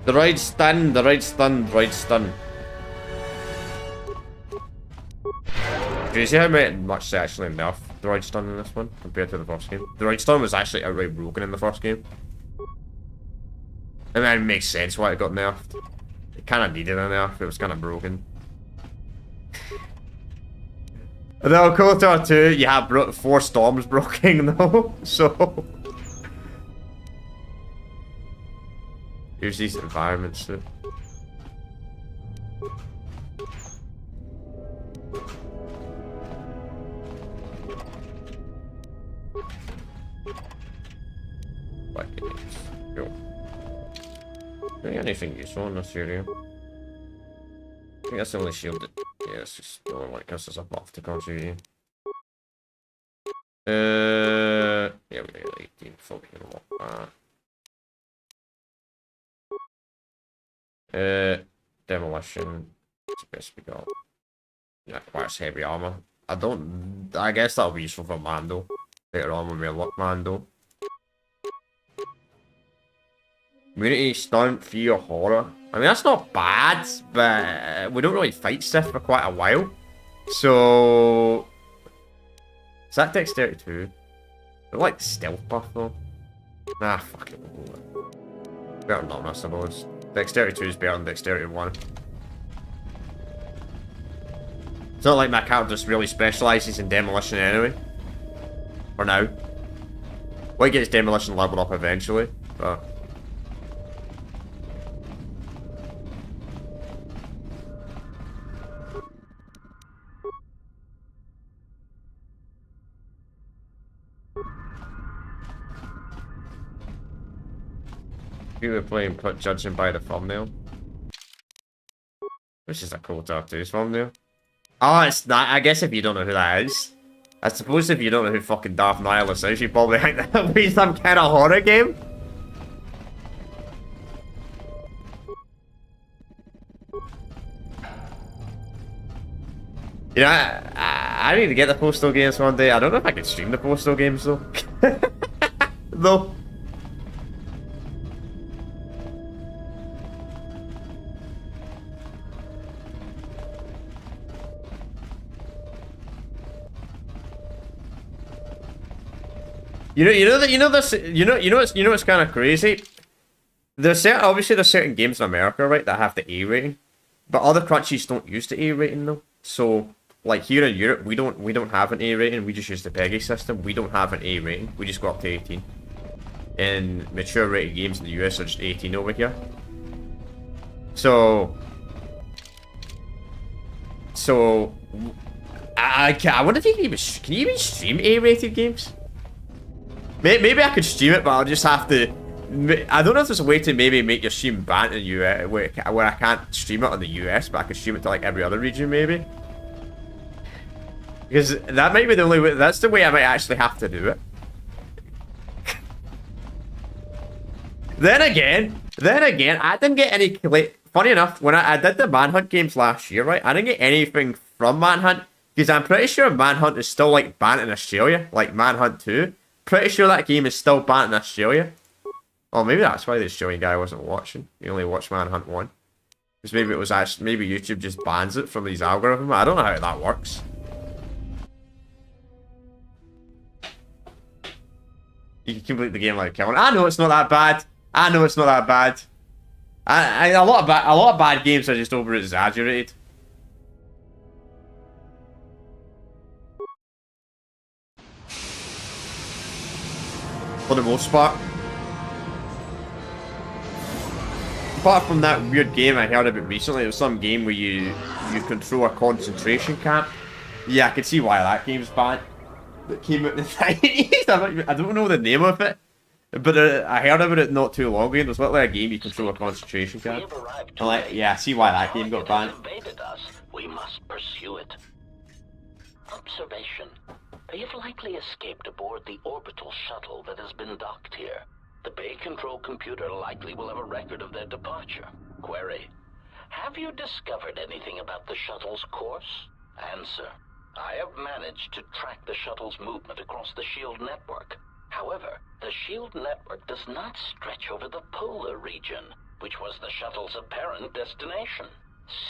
The ride's stunned, the ride's stunned, the ride's stunned. Do you see how much they actually nerfed the ride stun in this one compared to the first game? The ride stun was actually outright broken in the first game. I mean, it makes sense why it got nerfed. It kind of needed a nerf, it was kind of broken. Though KOTOR 2, you have 4 storms broken though, so... Here's these environments too. Cool. Doing anything useful in this area? I think that's the only shield that... Yeah, it's just the only one that gives us a buff to continue. Yeah, we got 18, so we can walk that. Demolition. It's the best we got. Yeah, requires heavy armor. I guess that'll be useful for Mando. Later on when we unlock Mando. Immunity, stunt, fear, horror. I mean, that's not bad, but we don't really fight Sith for quite a while. So... Is that dexterity 2? I like stealth buff though. Nah, fuck it. Better than none, I suppose. Dexterity 2 is better than dexterity 1. It's not like my character just really specialises in demolition anyway. For now. Might get his demolition leveled up eventually, but... We were playing judging by the thumbnail. Which is a KOTOR 2 thumbnail. Oh, it's not. I guess if you don't know who that is. I suppose if you don't know who fucking Darth Nihilus is, you probably think that would be some kind of horror game. You know, I need to get the postal games one day. I don't know if I can stream the postal games though. Though. You know what's kind of crazy? Obviously there's certain games in America, right, that have the A rating, but other countries don't use the A rating though. So, like here in Europe, we don't have an A rating. We just use the PEGI system. We don't have an A rating. We just go up to 18. And mature rated games in the US are just 18 over here. So I wonder if you can you even stream A rated games? Maybe I could stream it, but I'll just have to... I don't know if there's a way to maybe make your stream banned in the US, where I can't stream it on the US, but I could stream it to like every other region, maybe. Because that might be the only way... That's the way I might actually have to do it. Then again, I didn't get any... Funny enough, when I did the Manhunt games last year, right, I didn't get anything from Manhunt, because I'm pretty sure Manhunt is still like banned in Australia, like Manhunt 2. Pretty sure that game is still banned in Australia. Oh, maybe that's why the Australian guy wasn't watching. He only watched Manhunt 1. Because maybe it was actually, maybe YouTube just bans it from these algorithms. I don't know how that works. You can complete the game like killing. I know it's not that bad. I know it's not that bad. A lot of bad games are just over exaggerated. For the most part. Apart from that weird game I heard about recently, it was some game where you control a concentration camp. Yeah, I can see why that game's banned. That came out in the 90s. I don't know the name of it, but I heard about it not too long ago. It was literally a game you control a concentration camp. And like, yeah, I see why that game got banned.
We must pursue it. Observation. They have likely escaped aboard the orbital shuttle that has been docked here. The Bay Control computer likely will have a record of their departure. Query. Have you discovered anything about the shuttle's course? Answer. I have managed to track the shuttle's movement across the SHIELD network. However, the SHIELD network does not stretch over the polar region. which was the shuttle's apparent destination.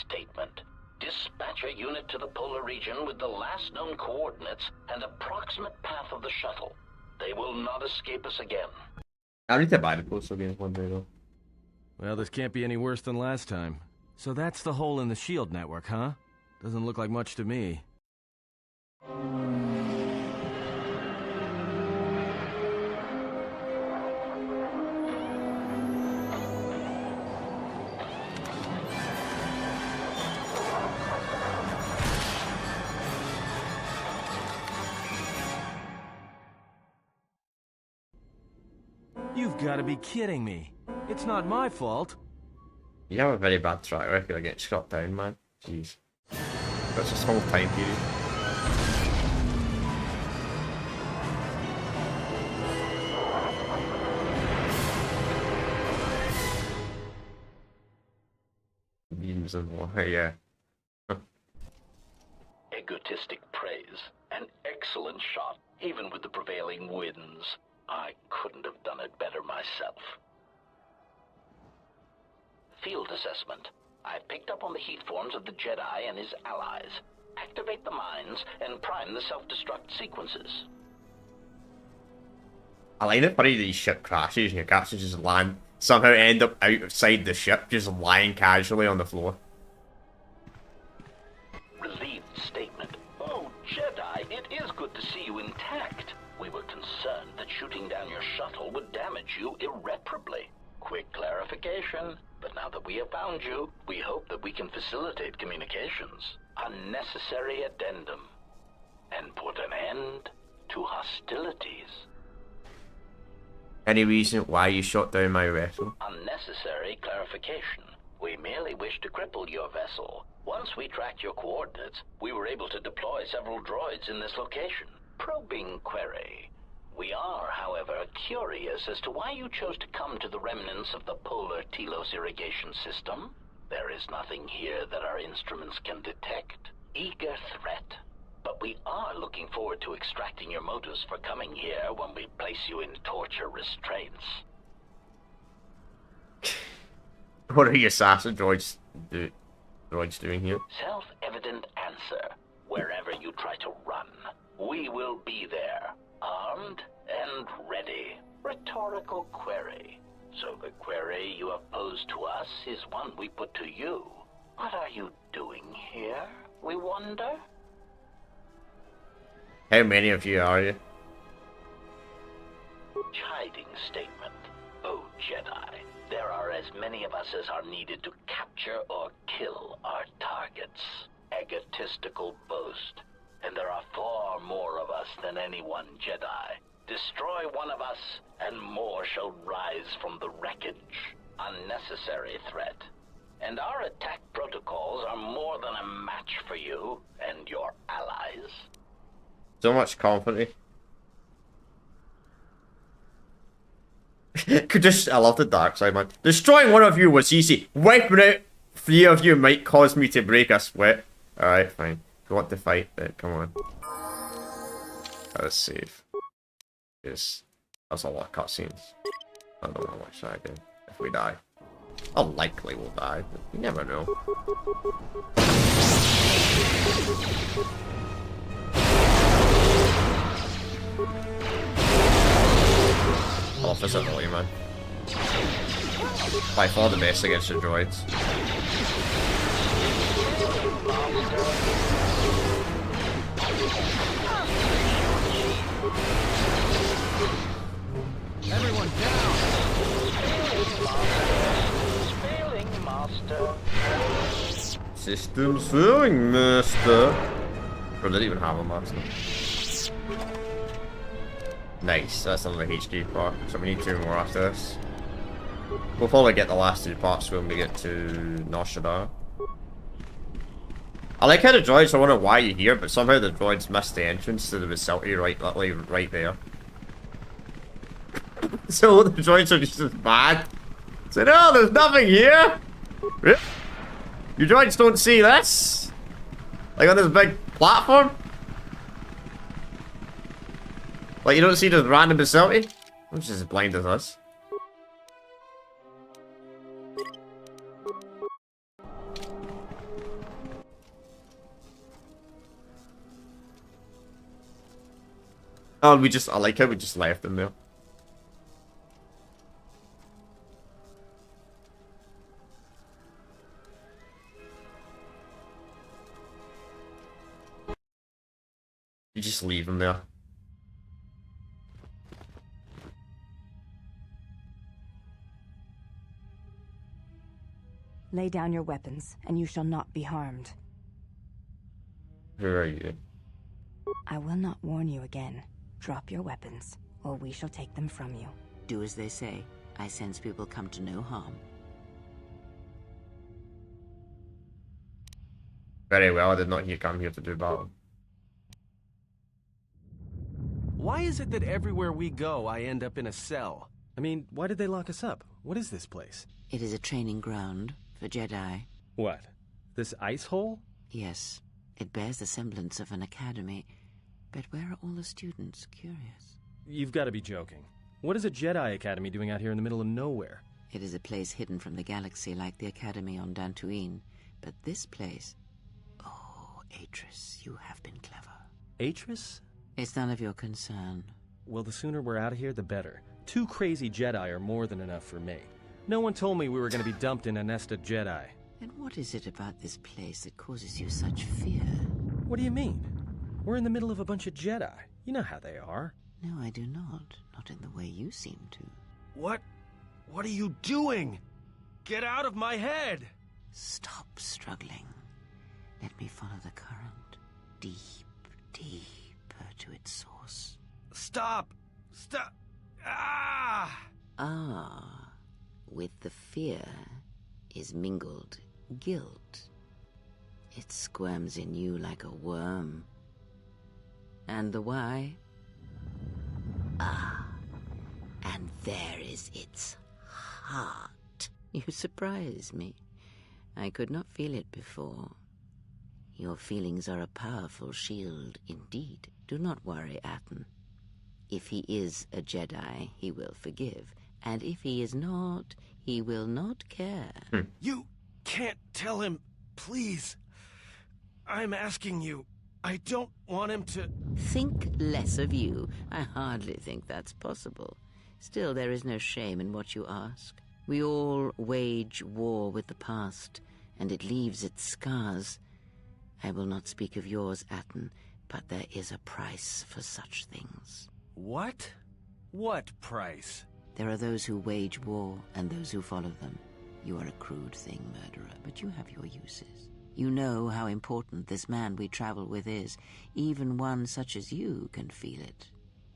Statement. Dispatch a unit to the polar region with the last known coordinates and approximate path of the shuttle. They will not escape us again.
I need to buy the postal games one day though.
Well, this can't be any worse than last time. So that's the hole in the shield network, huh? Doesn't look like much to me. You've got to be kidding me. It's not my fault.
You have a very bad track record of getting shot down, man. Jeez. That's a small time period. Beams and more, yeah.
Egotistic praise. An excellent shot, even with the prevailing winds. I couldn't have done it better myself. Field assessment. I picked up on the heat forms of the Jedi and his allies. Activate the mines and prime the self-destruct sequences.
I like it funny that these ship crashes and your captains just land, somehow end up outside the ship, just lying casually on the floor.
Relieved statement. Oh, Jedi, it is good to see you intact. We were concerned that shooting down your shuttle would damage you irreparably. Quick clarification, but now that we have found you, we hope that we can facilitate communications. Unnecessary addendum. And put an end to hostilities.
Any reason why you shot down my vessel?
Unnecessary clarification. We merely wish to cripple your vessel. Once we tracked your coordinates, we were able to deploy several droids in this location. Probing query. We are, however, curious as to why you chose to come to the remnants of the polar Telos irrigation system. There is nothing here that our instruments can detect. Eager threat. But we are looking forward to extracting your motives for coming here when we place you in torture restraints.
What are your assassin droids doing here?
Self-evident answer. Wherever you try to run, we will be there, armed and ready. Rhetorical query. So the query you have posed to us is one we put to you. What are you doing here, we wonder?
How many of you are you?
Chiding statement. Oh, Jedi, there are as many of us as are needed to capture or kill our targets. Egotistical boast. And there are far more of us than any one Jedi. Destroy one of us, and more shall rise from the wreckage. Unnecessary threat. And our attack protocols are more than a match for you and your allies.
So much confidence. I love the dark side, man. Destroying one of you was easy. Wiping out 3 of you might cause me to break a sweat. Alright, fine. If you want to fight, then come on. Gotta save. Yes. That's a lot of cutscenes. I don't know how much I do. If we die. Unlikely we'll die, but you never know. Oh, this is annoying, man. By far the best against the droids.
Everyone down!
Failing, Master.
Systems failing, Master. Or did it even have a master? Nice, that's another HD part. So we need 2 more after this. We'll probably get the last 2 parts when we get to Noshadar. I like how the droids, I wonder why you're here, but somehow the droids missed the entrance to the facility right there. So the droids are just as bad. So no, there's nothing here! You droids don't see this? Like on this big platform? Like you don't see this random facility? I'm just as blind as us. Oh, I like how we just left him there. You just leave him there.
Lay down your weapons, and you shall not be harmed.
Who are you?
I will not warn you again. Drop your weapons, or we shall take them from you.
Do as they say. I sense we will come to no harm.
Very well, I did not come here to do battle.
Why is it that everywhere we go, I end up in a cell? I mean, why did they lock us up? What is this place?
It is a training ground for Jedi.
What? This ice hole?
Yes, it bears the semblance of an academy. But where are all the students? Curious.
You've got to be joking. What is a Jedi Academy doing out here in the middle of nowhere?
It is a place hidden from the galaxy like the academy on Dantooine. But this place... Oh, Atris, you have been clever.
Atris?
It's none of your concern.
Well, the sooner we're out of here, the better. 2 crazy Jedi are more than enough for me. No one told me we were going to be dumped in a nest of Jedi.
And what is it about this place that causes you such fear?
What do you mean? We're in the middle of a bunch of Jedi. You know how they are.
No, I do not. Not in the way you seem to.
What? What are you doing? Get out of my head!
Stop struggling. Let me follow the current. Deeper to its source.
Stop! Stop! Ah!
Ah, with the fear is mingled guilt. It squirms in you like a worm. And the why? Ah, and there is its heart. You surprise me. I could not feel it before. Your feelings are a powerful shield indeed. Do not worry, Atten. If he is a Jedi, he will forgive. And if he is not, he will not care.
You can't tell him, please. I'm asking you. I don't want him to...
Think less of you. I hardly think that's possible. Still, there is no shame in what you ask. We all wage war with the past, and it leaves its scars. I will not speak of yours, Atten, but there is a price for such things.
What? What price?
There are those who wage war and those who follow them. You are a crude thing, murderer, but you have your uses. You know how important this man we travel with is. Even one such as you can feel it.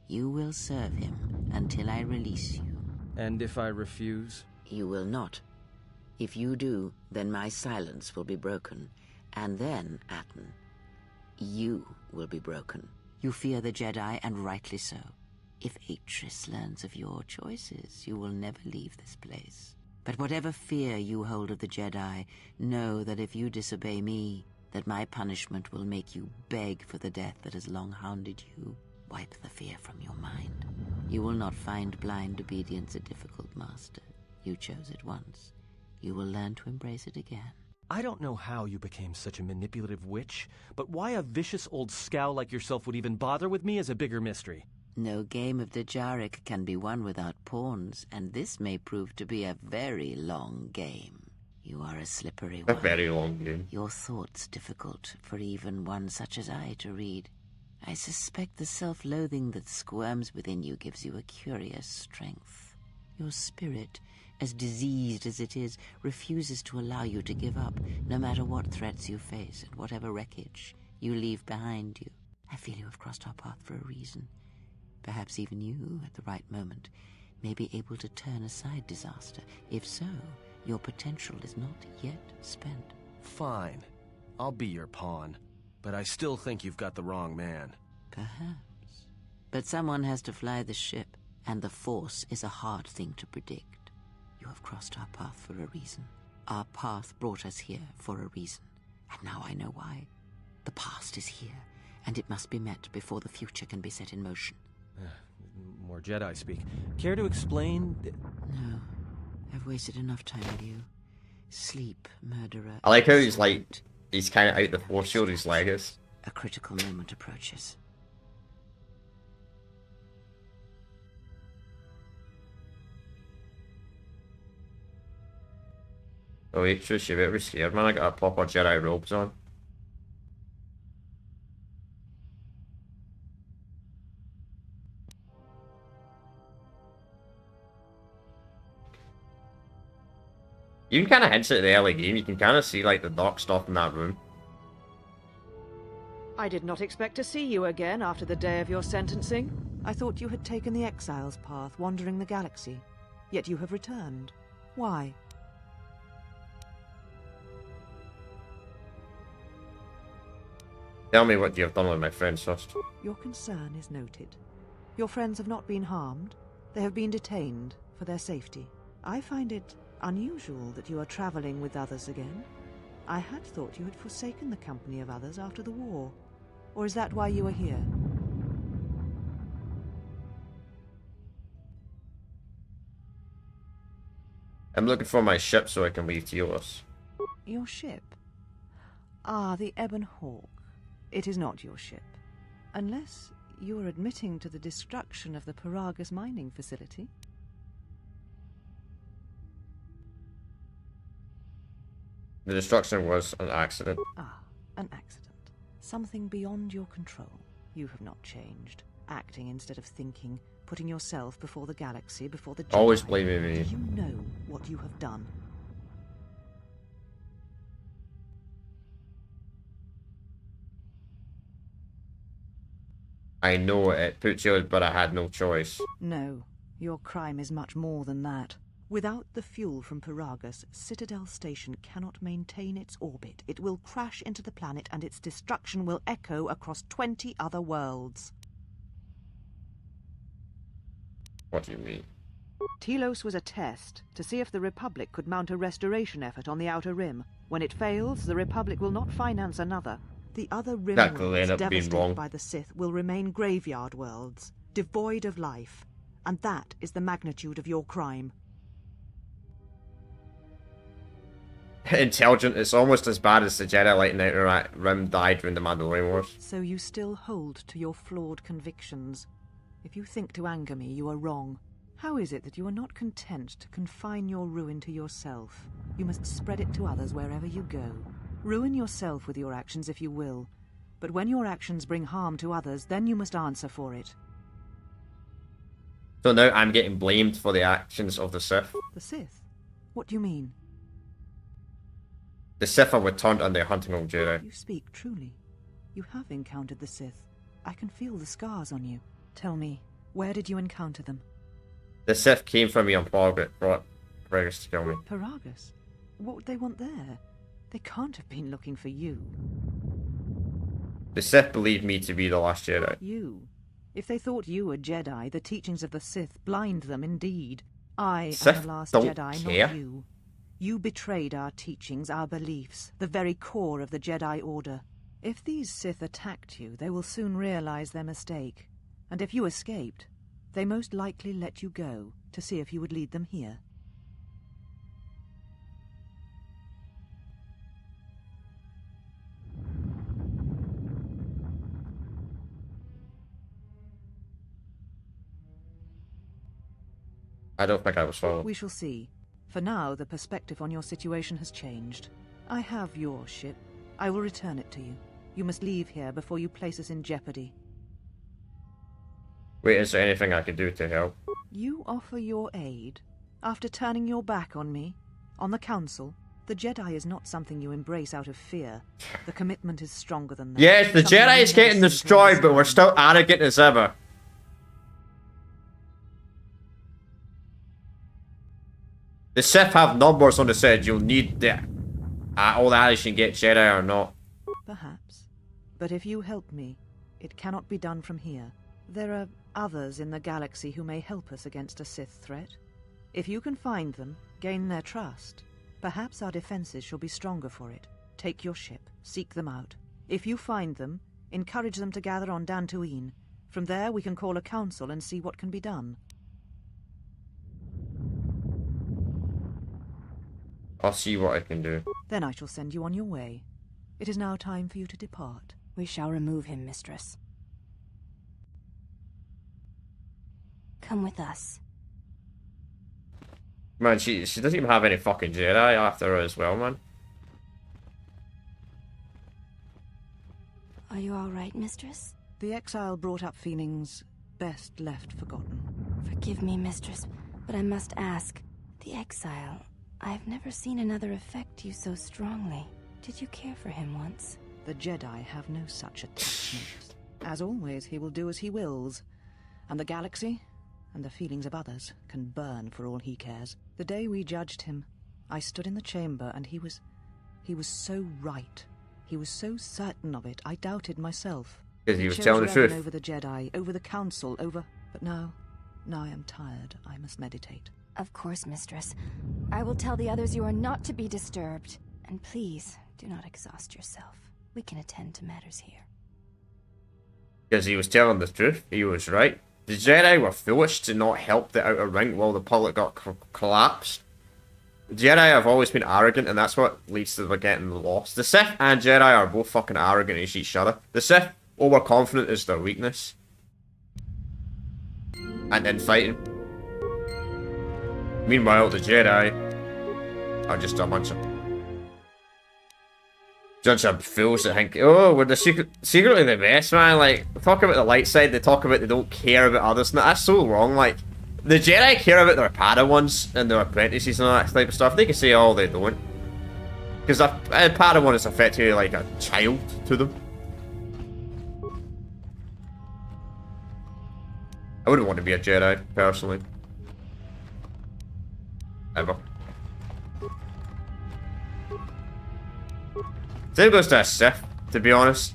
You will serve him until I release you.
And if I refuse?
You will not. If you do, then my silence will be broken. And then, Atten, you will be broken. You fear the Jedi, and rightly so. If Atris learns of your choices, you will never leave this place. But whatever fear you hold of the Jedi, know that if you disobey me, that my punishment will make you beg for the death that has long hounded you. Wipe the fear from your mind. You will not find blind obedience a difficult master. You chose it once. You will learn to embrace it again.
I don't know how you became such a manipulative witch, but why a vicious old scow like yourself would even bother with me is a bigger mystery.
No game of the Jarek can be won without pawns, and this may prove to be a very long game. You are a slippery one.
A very long game.
Your thoughts difficult for even one such as I to read. I suspect the self-loathing that squirms within you gives you a curious strength. Your spirit, as diseased as it is, refuses to allow you to give up, no matter what threats you face and whatever wreckage you leave behind you. I feel you have crossed our path for a reason. Perhaps even you, at the right moment, may be able to turn aside disaster. If so, your potential is not yet spent.
Fine. I'll be your pawn. But I still think you've got the wrong man.
Perhaps. But someone has to fly the ship, and the Force is a hard thing to predict. You have crossed our path for a reason. Our path brought us here for a reason. And now I know why. The past is here, and it must be met before the future can be set in motion.
More Jedi speak. Care to explain?
No. I've wasted enough time with you. Sleep, murderer.
I like how he's like, he's kind of out the force shield, his leg is.
A critical moment approaches.
Oh wait, shush, you better be scared, man. I got a proper Jedi robes on. You can kind of hint it at the early game. You can kind of see like the dark stuff in that room.
I did not expect to see you again after the day of your sentencing. I thought you had taken the exile's path, wandering the galaxy. Yet you have returned. Why?
Tell me what you have done with my friends first.
Your concern is noted. Your friends have not been harmed. They have been detained for their safety. I find it unusual that you are traveling with others again. I had thought you had forsaken the company of others after the war. Or is that why you are here?
I'm looking for my ship so I can leave Telos.
Your ship? Ah, the Ebon Hawk. It is not your ship. Unless you are admitting to the destruction of the PERAGUS mining facility.
The destruction was an accident.
Ah, an accident. Something beyond your control. You have not changed. Acting instead of thinking, putting yourself before the galaxy, before the Jedi.
Always blaming me.
Do you know what you have done?
I know it puts you, but I had no choice.
No, your crime is much more than that. Without the fuel from PERAGUS, Citadel Station cannot maintain its orbit. It will crash into the planet and its destruction will echo across 20 other worlds.
What do you mean?
Telos was a test to see if the Republic could mount a restoration effort on the Outer Rim. When it fails, the Republic will not finance another. The other Rim
That could
worlds
end up being wrong.
devastated by the Sith will remain graveyard worlds, devoid of life. And that is the magnitude of your crime.
Intelligent, it's almost as bad as the Jedi Light and Outer Rim died during the Mandalorian Wars.
So you still hold to your flawed convictions. If you think to anger me, you are wrong. How is it that you are not content to confine your ruin to yourself? You must spread it to others wherever you go. Ruin yourself with your actions if you will. But when your actions bring harm to others, then you must answer for it.
So now I'm getting blamed for the actions of the Sith.
The Sith? What do you mean?
The Sith have returned and they're hunting on Jedi.
You speak truly. You have encountered the Sith. I can feel the scars on you. Tell me, where did you encounter them?
The Sith came for me on Peragus, brought Peragus to kill me.
PERAGUS? What would they want there? They can't have been looking for you.
The Sith believed me to be the last Jedi.
You? If they thought you were Jedi, the teachings of the Sith blind them indeed. I
Sith
am the last
don't
Jedi,
care.
not you. You betrayed our teachings, our beliefs, the very core of the Jedi Order. If these Sith attacked you, they will soon realize their mistake. And if you escaped, they most likely let you go to see if you would lead them here.
I don't think I was followed.
We shall see. For now, the perspective on your situation has changed. I have your ship. I will return it to you. You must leave here before you place us in jeopardy.
Wait, is there anything I can do to help?
You offer your aid? After turning your back on me? On the Council? The Jedi is not something you embrace out of fear. The commitment is stronger than that.
Yes, the
Something
Jedi
you
is
never
getting
seem to
destroyed, but we're
understand.
still arrogant as ever. The Sith have numbers on the side. You'll need the all the allies can get Jedi or not.
Perhaps. But if you help me, it cannot be done from here. There are others in the galaxy who may help us against a Sith threat. If you can find them, gain their trust, perhaps our defenses shall be stronger for it. Take your ship, seek them out. If you find them, encourage them to gather on Dantooine. From there we can call a council and see what can be done.
I'll see what I can do.
Then I shall send you on your way. It is now time for you to depart.
We shall remove him, mistress. Come with us.
Man, she doesn't even have any fucking Jedi after her as well, man.
Are you alright, Mistress?
The exile brought up feelings best left forgotten.
Forgive me, Mistress, but I must ask. The exile, I've never seen another affect you so strongly. Did you care for him once?
The Jedi have no such attachment. As always, he will do as he wills. And the galaxy, and the feelings of others, can burn for all he cares. The day we judged him, I stood in the chamber and he was so right. He was so certain of it, I doubted myself.
Because he was
chose
telling the
Revan
truth.
over the Jedi, over the Council, over... But now I am tired. I must meditate.
Of course, Mistress. I will tell the others you are not to be disturbed. And please, do not exhaust yourself. We can attend to matters here.
Because he was telling the truth. He was right. The Jedi were foolish to not help the Outer Ring while the public got collapsed. The Jedi have always been arrogant, and that's what leads to them getting lost. The Sith and Jedi are both fucking arrogant as each other. The Sith, overconfident is their weakness. And in fighting. Meanwhile, the Jedi are just a bunch of fools that think, oh, we're the secretly the best, man. Like, talk about the light side, they talk about they don't care about others. No, that's so wrong. Like, the Jedi care about their Padawans and their apprentices and all that type of stuff. They can say, oh, they don't. Because a Padawan is effectively like a child to them. I wouldn't want to be a Jedi, personally. Ever. Same goes to a Sith, to be honest.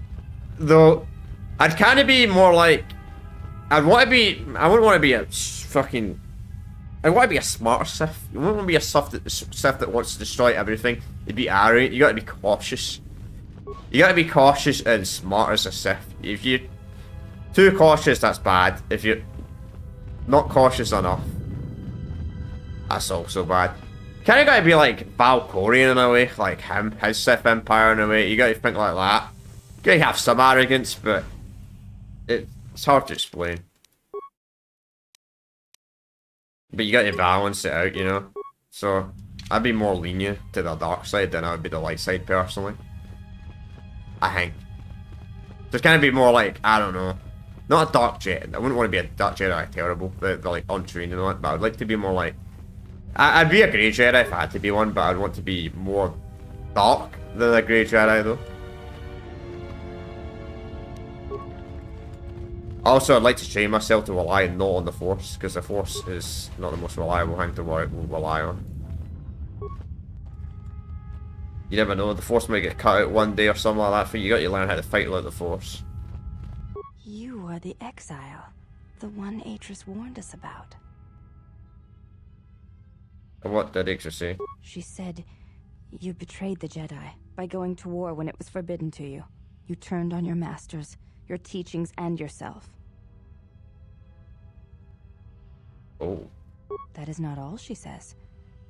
Though, I'd kind of be more like... I wouldn't want to be a fucking... I want to be a smarter Sith. You wouldn't want to be a Sith that wants to destroy everything. You'd be arrogant. You gotta be cautious. You gotta be cautious and smart as a Sith. If you're too cautious, that's bad. If you're not cautious enough, that's also bad. Kinda gotta be like Valkorian in a way, like him, his Sith Empire in a way. You gotta think like that. You gotta have some arrogance, but it's hard to explain. But you gotta balance it out, you know? So, I'd be more lenient to the dark side than I would be the light side, personally. I think. There's gonna be more like, I don't know. Not a dark Jedi. I wouldn't want to be a dark Jedi, terrible. They're like untrained and all that, but I'd like to be more like... I'd be a Grey Jedi if I had to be one, but I'd want to be more dark than a Grey Jedi, though. Also, I'd like to train myself to rely not on the Force, because the Force is not the most reliable thing to rely on. You never know, the Force might get cut out one day or something like that, but you got to learn how to fight like the Force.
You are the exile, the one Atris warned us about.
What did Atris say?
She said, you betrayed the Jedi by going to war when it was forbidden to you. You turned on your masters, your teachings, and yourself.
Oh.
That is not all she says.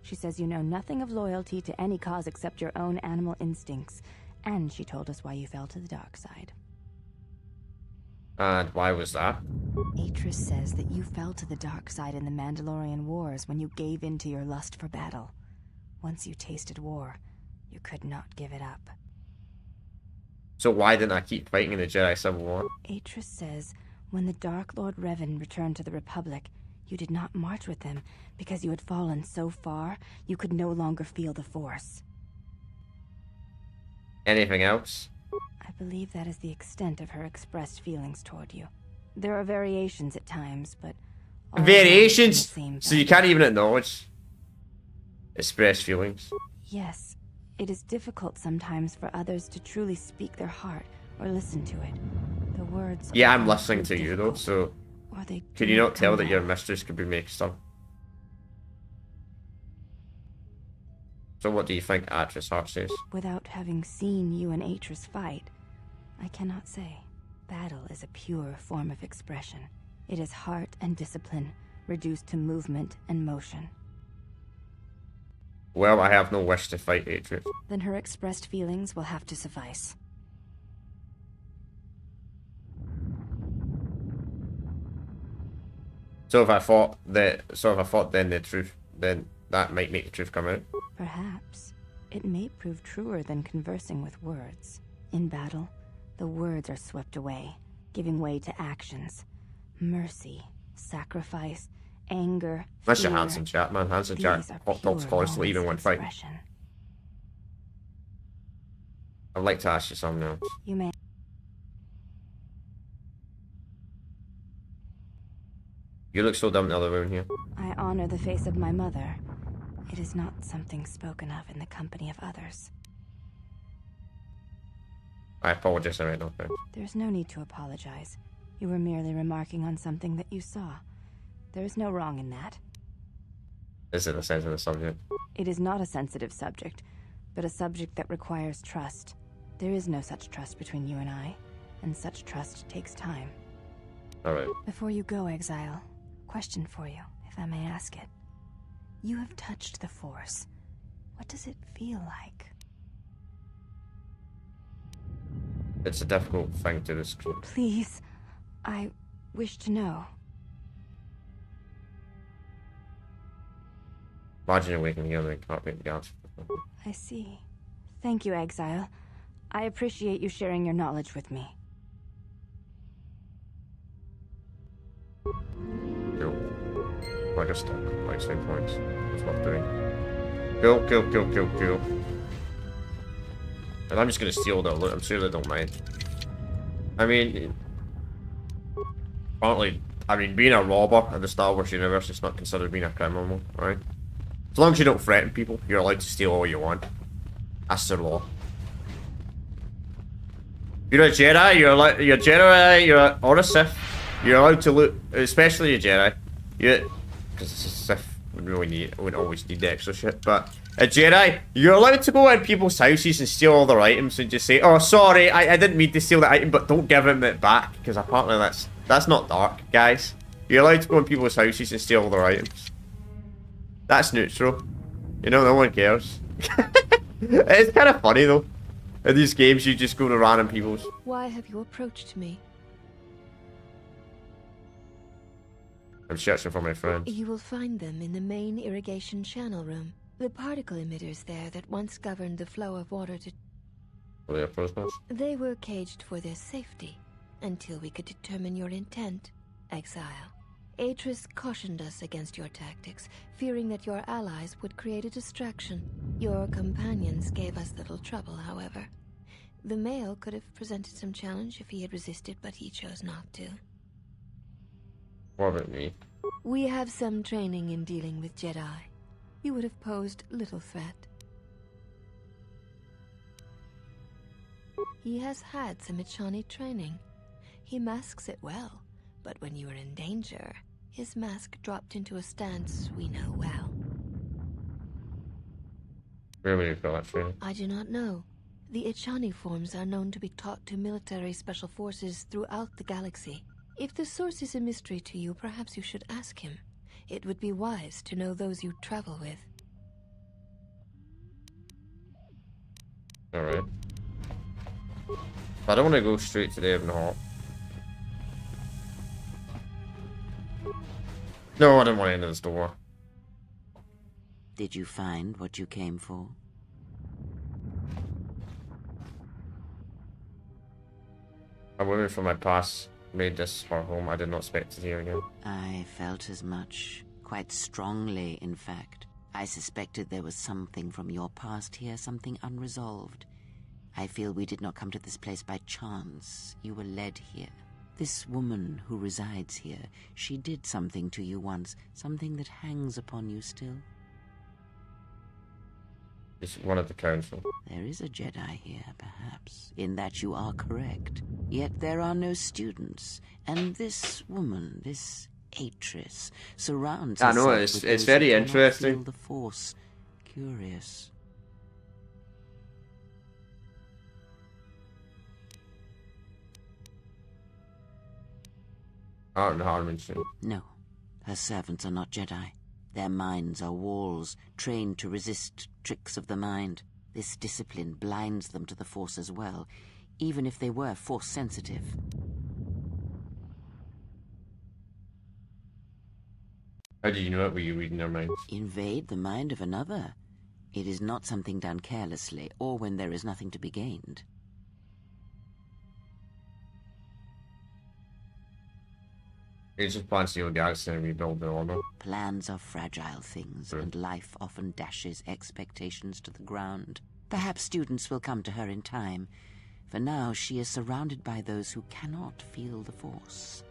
She says you know nothing of loyalty to any cause except your own animal instincts, and she told us why you fell to the dark side.
And why was that?
Atris says that you fell to the dark side in the Mandalorian Wars when you gave in to your lust for battle. Once you tasted war, you could not give it up.
So why didn't I keep fighting in the Jedi Civil War?
Atris says when the Dark Lord Revan returned to the Republic, you did not march with them because you had fallen so far you could no longer feel the Force.
Anything else?
I believe that is the extent of her expressed feelings toward you. There are variations at times, but...
Variations? So you can't even acknowledge express feelings?
Yes. It is difficult sometimes for others to truly speak their heart or listen to it. The words...
Yeah, I'm listening to you though, so... Can you not tell that your
mistress
mistress could be mixed up? So what do you think Atris Hart says?
Without having seen you and Atris fight, I cannot say. Battle is a pure form of expression. It is heart and discipline, reduced to movement and motion.
Well, I have no wish to fight Atris.
Then her expressed feelings will have to suffice.
So if I fought then the truth, then that might make the truth come out.
Perhaps. It may prove truer than conversing with words. In battle, the words are swept away, giving way to actions. Mercy, sacrifice, anger,
Unless you're
fear.
handsome chat, man. Handsome chat
These are
hot talks
pure
constantly, even when
moments of
fighting.
expression.
I'd like to ask you something else.
You may.
You look so dumb in the other room here.
I honor the face of my mother. It is not something spoken of in the company of others.
I apologize, I made no offense.
There's no need to apologize. You were merely remarking on something that you saw. There is no wrong in that.
This is a sensitive subject.
It is not a sensitive subject, but a subject that requires trust. There is no such trust between you and I, and such trust takes time.
Alright.
Before you go, Exile, question for you, if I may ask it. You have touched the Force. What does it feel like?
It's a difficult thing to describe.
Please, I wish to know.
Imagine you're waking here and you can't make the answer.
I see. Thank you, Exile. I appreciate you sharing your knowledge with me.
Cool. I just stop like same points. That's what I'm doing. Cool. And I'm just gonna steal their loot. I'm sure they don't mind. I mean, apparently, being a robber in the Star Wars universe is not considered being a criminal, right? As long as you don't threaten people, you're allowed to steal all you want. That's the law. You're a Jedi, you're a Jedi, or a Sith. You're allowed to loot, especially a Jedi. Because it's a Sith, wouldn't always need the extra shit. But a Jedi, you're allowed to go in people's houses and steal all their items and just say, "Oh, sorry, I didn't mean to steal the item," but don't give them it back because apparently that's not dark, guys. You're allowed to go in people's houses and steal all their items. That's neutral. You know, no one cares. It's kind of funny though. In these games, you just go to random people's.
Why have you approached me?
I'm searching for my friends.
You will find them in the main irrigation channel room. The particle emitters there that once governed the flow of water to...
Are they a prisoners?
They were caged for their safety, until we could determine your intent, Exile. Atris cautioned us against your tactics, fearing that your allies would create a distraction. Your companions gave us little trouble, however. The male could have presented some challenge if he had resisted, but he chose not to.
What about me?
We have some training in dealing with Jedi. You would have posed little threat. He has had some Ichani training. He masks it well, but when you are in danger, his mask dropped into a stance we know well.
Where would you feel that training?
I do not know. The Ichani forms are known to be taught to military special forces throughout the galaxy. If the source is a mystery to you, perhaps you should ask him. It would be wise to know those you travel with.
Alright. I don't want to go straight to the Ebon Hawk. No, I didn't want to enter this door.
Did you find what you came for?
A woman from my past made this her home. I did not expect to hear again.
I felt as much. Quite strongly, in fact. I suspected there was something from your past here, something unresolved. I feel we did not come to this place by chance. You were led here. This woman who resides here, she did something to you once, something that hangs upon you still.
It's one of the council.
There is a Jedi here, perhaps, in that you are correct. Yet there are no students, and this woman, this Atris, surrounds
I know,
herself with
it's
those
very
who cannot
interesting.
feel the Force. Curious.
Art and Harmon.
No, her servants are not Jedi. Their minds are walls, trained to resist tricks of the mind. This discipline blinds them to the Force as well, even if they were Force-sensitive.
How do you know it? Were you reading their minds?
Invade the mind of another. It is not something done carelessly, or when there is nothing to be gained.
It's just plans to heal the galaxy and rebuild the order.
Plans are fragile things,
Sure.
and life often dashes expectations to the ground. Perhaps students will come to her in time. For now, she is surrounded by those who cannot feel the Force.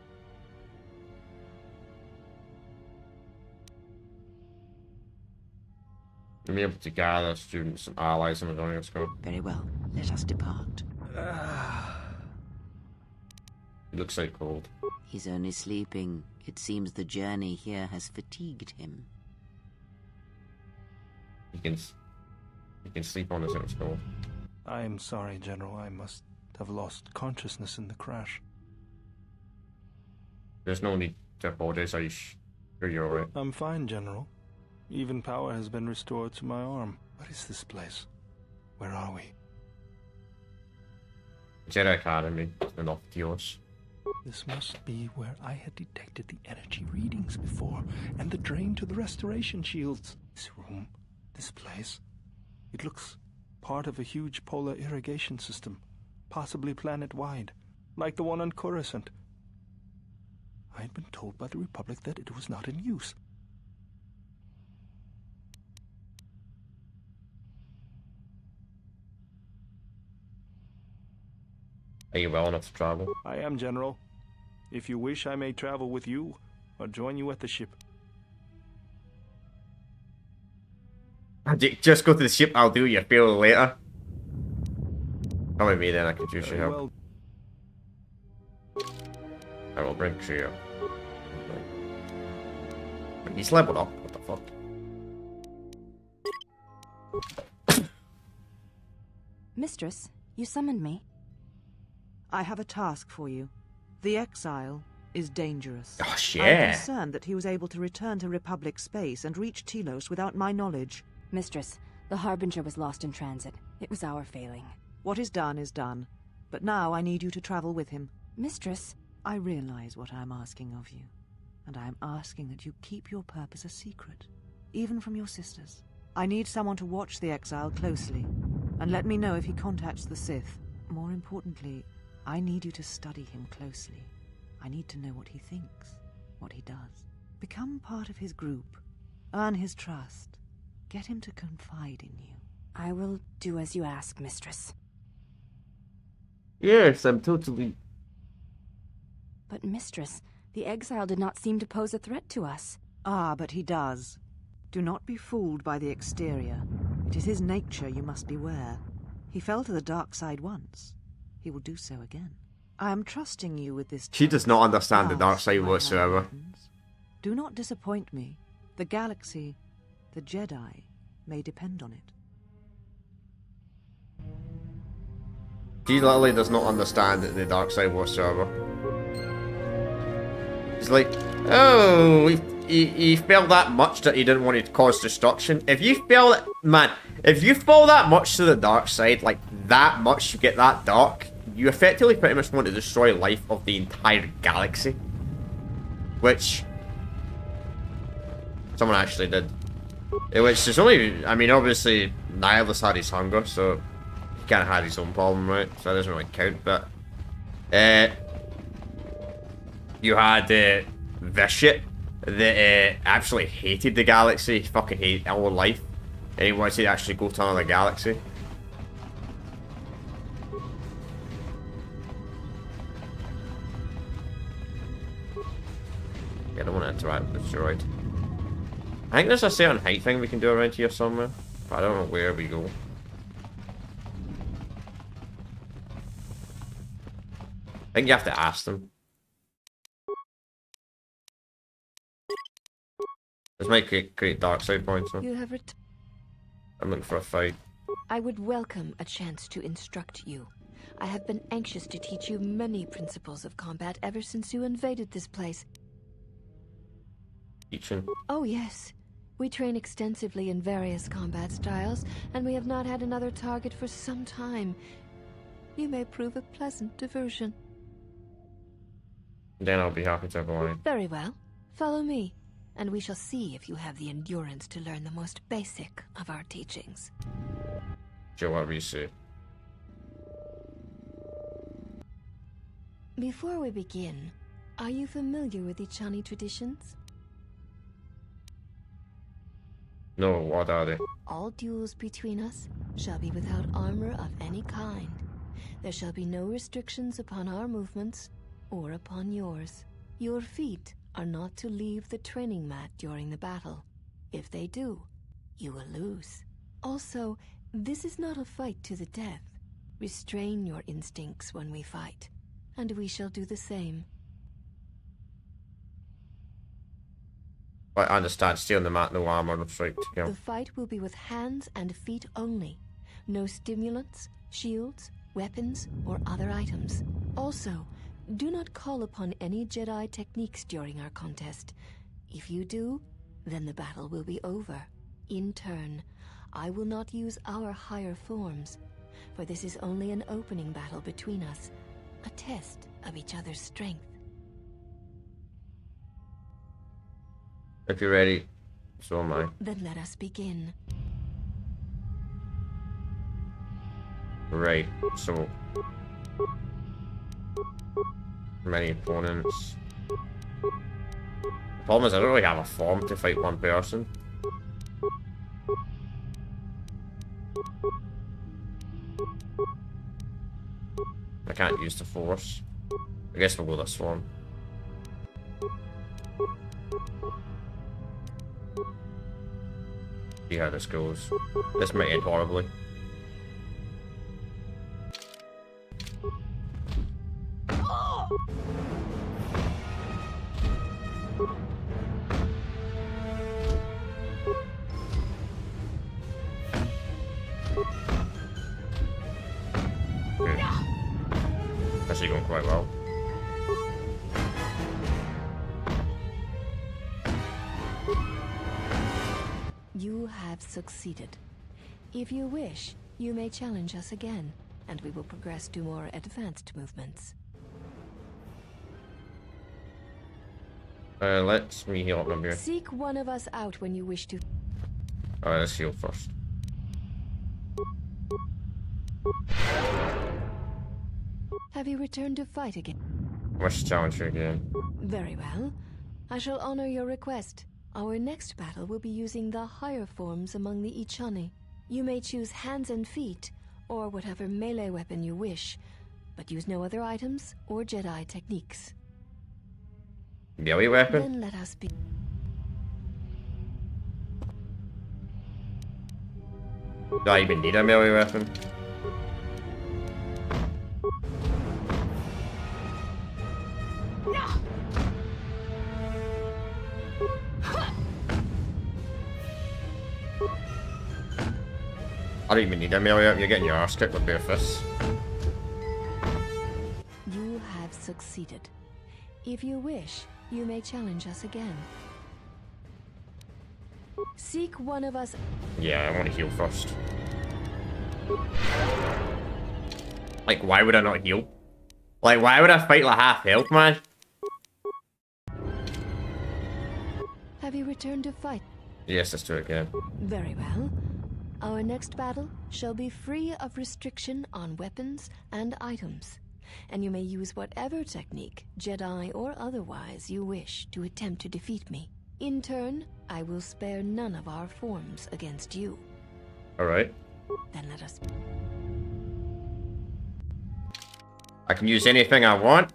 You'll be able to gather students and allies in the running school.
Very well, let us depart.
He looks so cold.
He's only sleeping. It seems the journey here has fatigued him.
He can sleep on his own skull.
I am sorry, General. I must have lost consciousness in the crash.
There's no need to apologize. Are you sure you're alright?
I'm fine, General. Even power has been restored to my arm. What is this place? Where are we?
Jedi Academy in Optios.
This must be where I had detected the energy readings before, and the drain to the restoration shields. This room, this place, it looks part of a huge polar irrigation system, possibly planet-wide, like the one on Coruscant. I had been told by the Republic that it was not in use.
Are you well enough to travel?
I am, General. If you wish, I may travel with you, or join you at the ship.
Just go to the ship, I'll do your favor later. Come with me then, I could use your
Very
help.
well.
I will bring you. He's leveled up, what the fuck?
Mistress, you summoned me.
I have a task for you. The Exile is dangerous.
Oh, shit.
I'm concerned that he was able to return to Republic space and reach Telos without my knowledge.
Mistress, the Harbinger was lost in transit. It was our failing.
What is done, but now I need you to travel with him.
Mistress,
I realize what I'm asking of you, and I am asking that you keep your purpose a secret, even from your sisters. I need someone to watch the Exile closely, and let me know if he contacts the Sith. More importantly, I need you to study him closely. I need to know what he thinks, what he does. Become part of his group. Earn his trust. Get him to confide in you.
I will do as you ask, Mistress.
Yes, I'm totally...
But, Mistress, the Exile did not seem to pose a threat to us.
Ah, but he does. Do not be fooled by the exterior. It is his nature you must beware. He fell to the dark side once. He will do so again. I am trusting you with this.
She does not understand the
Ask
dark side
my
whatsoever.
handmaidens. Do not disappoint me. The galaxy, the Jedi, may depend on it.
She literally does not understand the dark side whatsoever. It's like, oh, he fell that much that he didn't want to cause destruction. If you fell that, man, if you fall that much to the dark side, like that much, you get that dark, you effectively pretty much want to destroy life of the entire galaxy. Which someone actually did. Which is only, I mean, obviously, Nihilus had his hunger, so he kind of had his own problem, right? So that doesn't really count, but you had this shit that absolutely hated the galaxy, fucking hated all life, and he wanted to actually go to another galaxy. Yeah, I don't want to interact with the droid. I think there's a certain height thing we can do around here somewhere, but I don't know where we go. I think you have to ask them. This might create dark side points. So
You have
I'm looking for a fight.
I would welcome a chance to instruct you. I have been anxious to teach you many principles of combat ever since you invaded this place.
Teaching.
Oh yes. We train extensively in various combat styles, and we have not had another target for some time. You may prove a pleasant diversion.
Then I'll be happy to oblige.
Very well. Follow me. and we shall see if you have the endurance to learn the most basic of our teachings.
Sure, whatever you say.
Before we begin, are you familiar with Ichani traditions?
No, what are they?
All duels between us shall be without armor of any kind. There shall be no restrictions upon our movements or upon yours. Your feet are not to leave the training mat during the battle. If they do, you will lose. Also, this is not a fight to the death. Restrain your instincts when we fight, and we shall do the same.
I understand. Stay on the mat, no armor, no fight to kill.
The fight will be with hands and feet only. No stimulants, shields, weapons, or other items. Also, do not call upon any Jedi techniques during our contest. If you do, then the battle will be over. In turn, I will not use our higher forms, for this is only an opening battle between us, a test of each other's strength.
If you're ready, so am I.
Then let us begin.
Right, so... many opponents. The problem is I don't really have a form to fight one person. I can't use the force. I guess we'll go this one. See how this goes. This might end horribly. Actually going quite well.
You have succeeded. If you wish, you may challenge us again, and we will progress to more advanced movements.
Let's me heal up a bit.
Seek one of us out when you wish to.
Alright, let's heal first.
Have you returned to fight again?
Wish to challenge you again.
Very well. I shall honor your request. Our next battle will be using the higher forms among the Ichani. You may choose hands and feet, or whatever melee weapon you wish, but use no other items or Jedi techniques.
Melee weapon?
Then let us be.
Do I even need a melee weapon? I don't even need a melee weapon, you're getting your arse kicked with bare fists.
You have succeeded. If you wish, you may challenge us again. Seek one of us.
Yeah, I want to heal first. Like, why would I not heal? Like, why would I fight like half health, man?
Have you returned to fight?
Yes, let's do it again.
Very well. Our next battle shall be free of restriction on weapons and items, and you may use whatever technique, Jedi or otherwise, you wish to attempt to defeat me. In turn, I will spare none of our forms against you.
Alright.
Then let us...
I can use anything I want.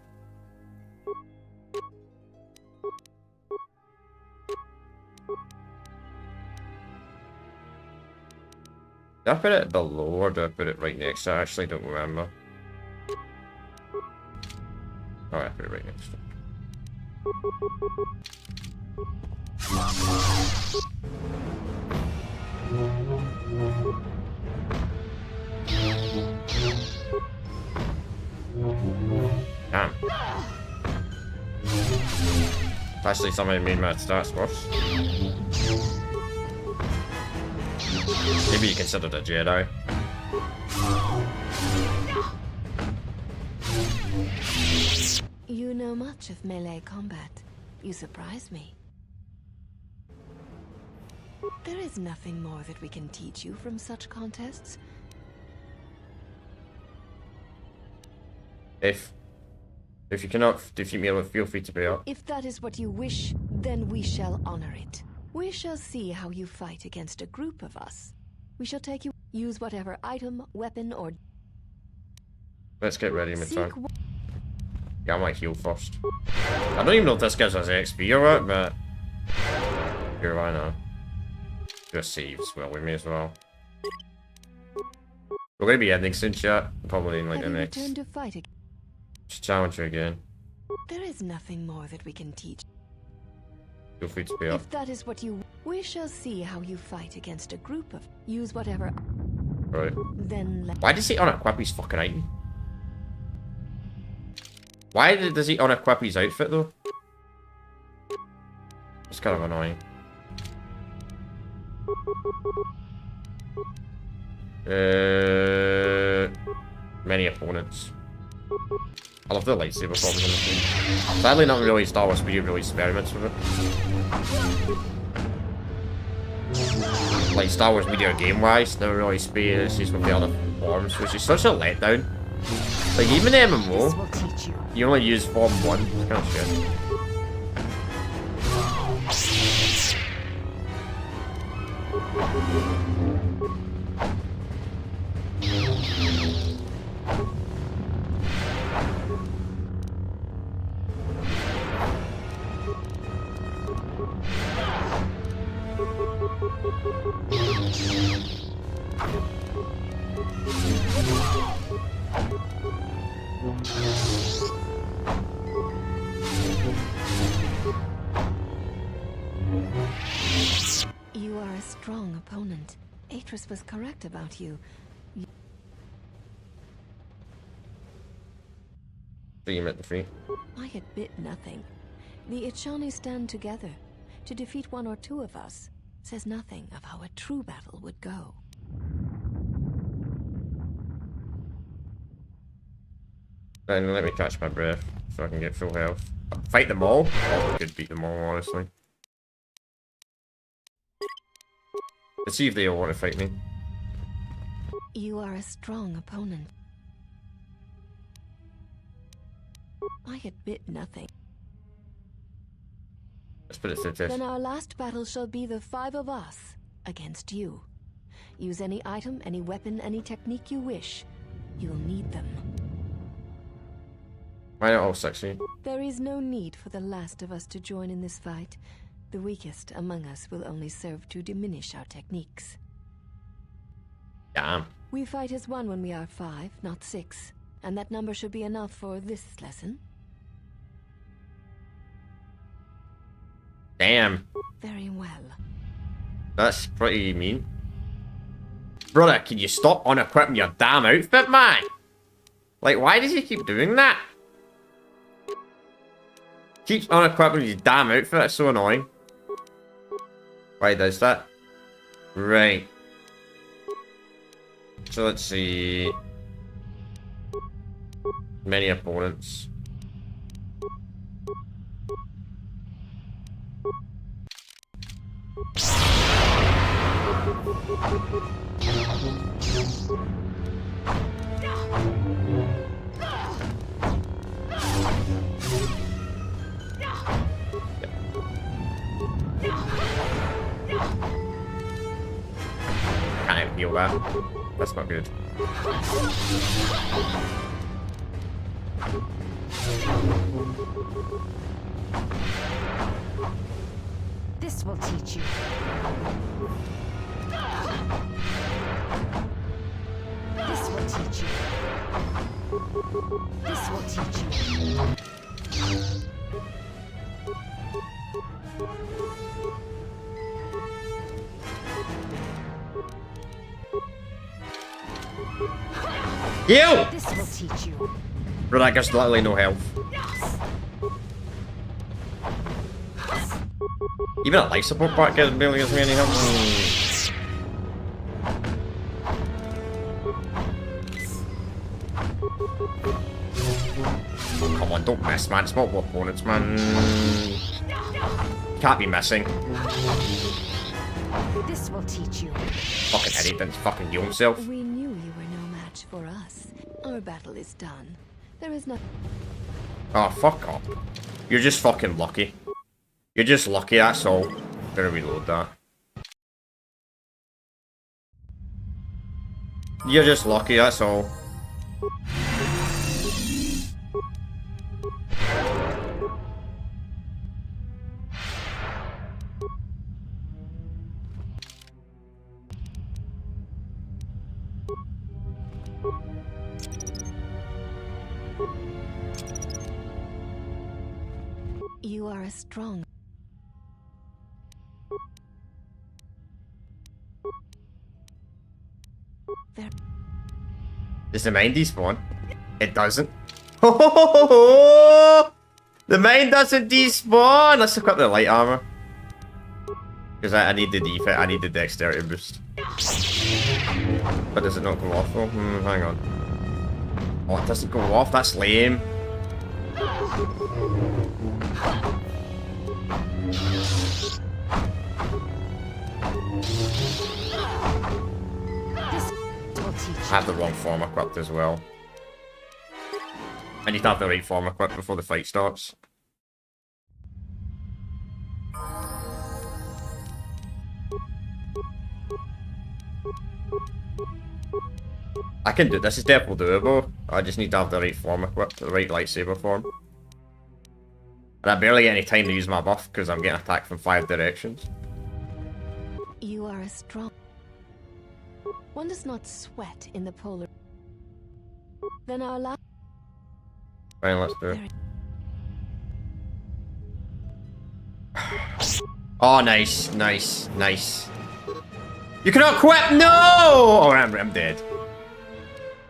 Do I put it below or do I put it right next? I actually don't remember. Oh, I put it right next to it. Damn. Actually, somebody made my stats worse. Maybe you consider it a Jedi.
You know much of melee combat. You surprise me. There is nothing more that we can teach you from such contests.
If you cannot defeat me, feel free to pay up.
If that is what you wish, then we shall honor it. We shall see how you fight against a group of us. We shall take you, use whatever item, weapon, or...
Let's get ready, mid-turn. Yeah, I might heal first. I don't even know if this gives us XP or what, but... Here, why not? Do a saves, well, we may as well. We're gonna be ending soon, chat. Probably in like the next...
To fight again?
Just challenge you again.
There is nothing more that we can teach.
Feel free to pay up.
If that is what you... We shall see how you fight against a group of... Use whatever...
Right.
Then...
Why does he unequip his fucking item? Why does he unequip his outfit though? It's kind of annoying. Many opponents. I love the lightsaber problems in this game. Sadly, not really Star Wars Video really experiments with it. Like Star Wars Media game wise, never really experiences with the other forms, which is such a letdown. Like even the MMO, you only use form 1. It's kind of shit.
You are a strong opponent. Atris was correct about you.
You met the free.
I admit nothing. The Ichani stand together. To defeat one or two of us says nothing of how a true battle would go.
Then let me catch my breath so I can get full health. Fight them all? Oh, we could beat them all, honestly. Let's see if they all want to fight me.
You are a strong opponent. I admit nothing.
Let's put it to the test.
Then our last battle shall be the 5 of us against you. Use any item, any weapon, any technique you wish. You'll need them.
Why not all 16?
There is no need for the last of us to join in this fight. The weakest among us will only serve to diminish our techniques.
Damn.
We fight as one when we are 5, not 6. And that number should be enough for this lesson.
Damn.
Very well.
That's pretty mean. Brother, can you stop unequipping your damn outfit, man? Like, why does he keep doing that? Keeps unequipping his damn outfit, that's so annoying. Why does that? Right. So let's see. Many opponents. Can't even heal that. That's not good.
This will teach you. This will teach you. This will teach you.
Heal!
This will teach you.
Bro, that guy's literally no health. Even a life support part barely gives me any health. Oh, come on, don't miss, man. It's multiple opponents, man. Can't be missing.
This will teach you.
Fucking idiot didn't fucking heal himself.
We knew you were no match for us. Our battle is done. There is nothing.
Oh, fuck up. You're just fucking lucky. You're just lucky, that's all. Gonna reload that. You're just lucky, that's all.
You are a strong.
Does the mine despawn? It doesn't. The mine doesn't despawn! Let's equip the light armor. Because I need the defense, I need the dexterity boost. But does it not go off though? Hang on. Oh, it doesn't go off, that's lame. I have the wrong form equipped as well. I need to have the right form equipped before the fight starts. I can do this, is definitely doable. I just need to have the right form equipped, the right lightsaber form. And I barely get any time to use my buff because I'm getting attacked from 5 directions.
You are a strong. One does not sweat in the polar. Then our last.
Fine, let's do it. Oh, nice, nice, nice. You cannot quit! No! Oh, I'm dead.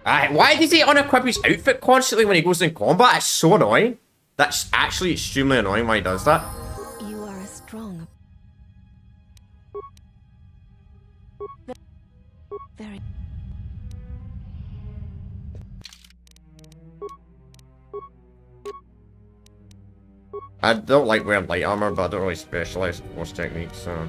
Why does he unequip his outfit constantly when he goes in combat? It's so annoying. That's actually extremely annoying why he does that.
You are a strong. Very.
I don't like wearing light armor, but I don't really specialize in force techniques, so...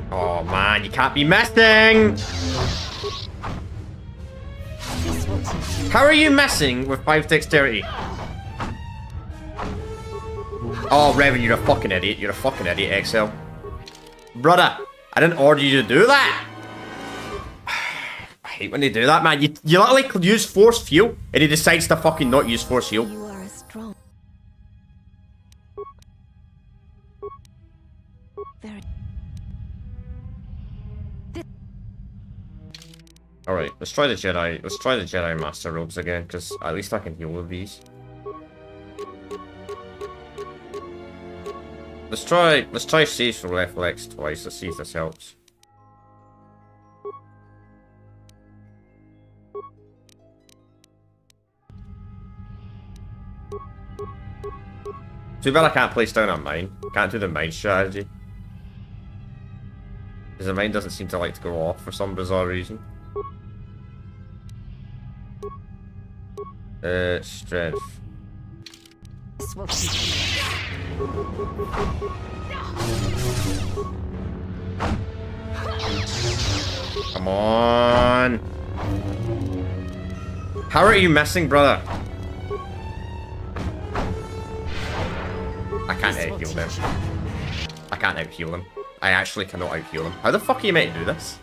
Oh man, you can't be missing! How are you missing with 5 dexterity? Oh, Revan, you're a fucking idiot. You're a fucking idiot, XL. Brother, I didn't order you to do that! I hate when they do that, man. You literally use force fuel, and he decides to fucking not use force fuel.
You are a strong. Very.
Alright, let's try the Jedi Master Robes again, because at least I can heal with these. Let's try Sage for reflex twice, let's see if this helps. Too bad I can't place down a mine. Can't do the mine strategy. Because the mine doesn't seem to like to go off for some bizarre reason. Strength.
This will teach you.
Come on. How are you missing, brother? I can't out-heal them. I can't out-heal them. I actually cannot out-heal them. How the fuck are you meant to do this?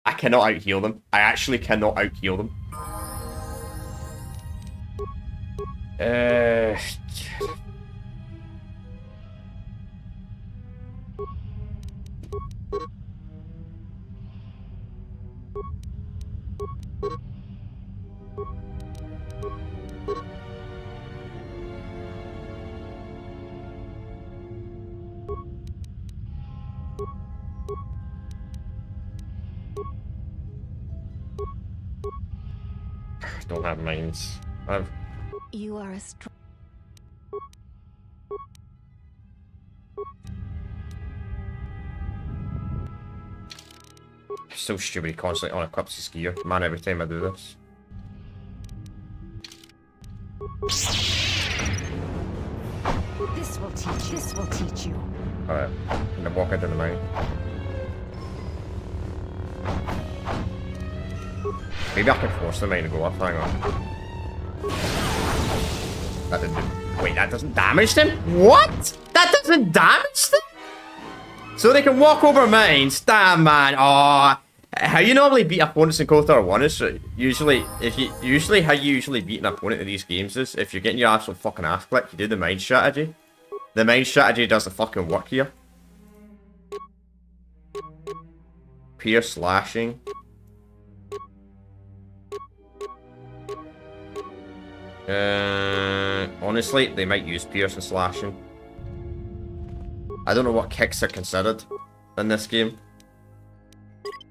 I cannot out-heal them. I actually cannot out-heal them. Don't have mines.
You are a strong.
So stupid, he constantly unequips his gear. Man, every time I do this.
This will teach you. This will teach you.
Alright, I'm gonna walk into the mine. Maybe I can force the mine to go up, hang on. That didn't do... Wait, that doesn't damage them? What? That doesn't damage them? So they can walk over mines? Damn, man. Oh, how you normally beat opponents in KOTOR 1 is usually, how you usually beat an opponent in these games is, if you're getting your absolute fucking ass clipped, you do the mine strategy. The mine strategy does the fucking work here. Pierce slashing. Honestly, they might use pierce and slashing. I don't know what kicks are considered in this game.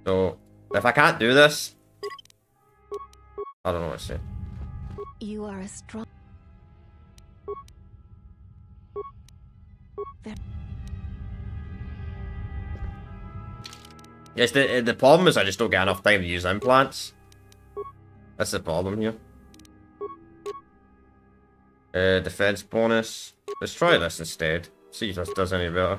So, if I can't do this, I don't know what to say.
You are a strong...
Yes, the problem is I just don't get enough time to use implants. That's the problem here. Defense bonus. Let's try this instead. See if this does any better.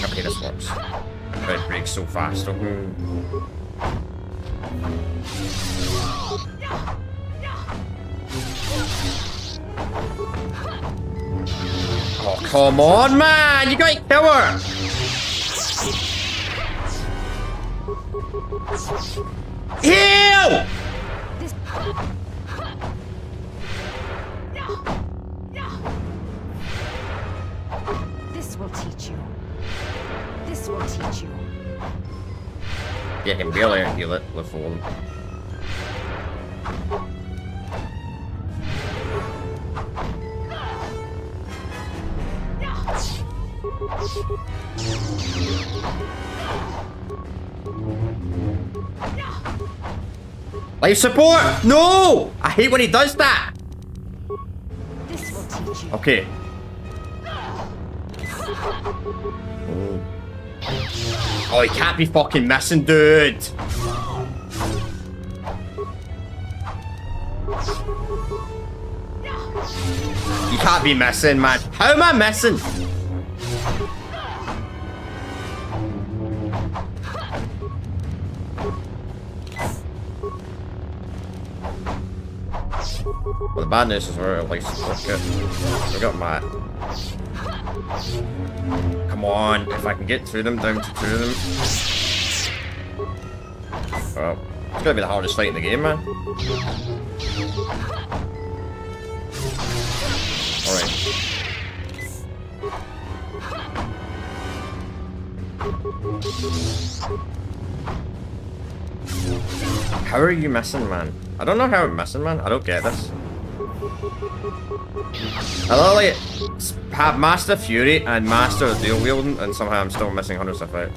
Okay, this works. But it breaks so fast. Oh, come on, man! You gotta kill her! Heal!
This will teach you. This will teach you.
Yeah, can barely heal it with falling. Life support! No! I hate when he does that!
This will teach you.
Okay. Oh, he can't be fucking missing, dude! You can't be missing, man. How am I missing? Well, the bad news is we're at least we got Matt. Come on, if I can get through them, down to two of them. Well, it's gonna be the hardest fight in the game, man. Alright. How are you missing, man? I don't know how I'm missing, man. I don't get this. I literally have Master Fury and Master of Dual Wielding, and somehow I'm still missing hundreds of out.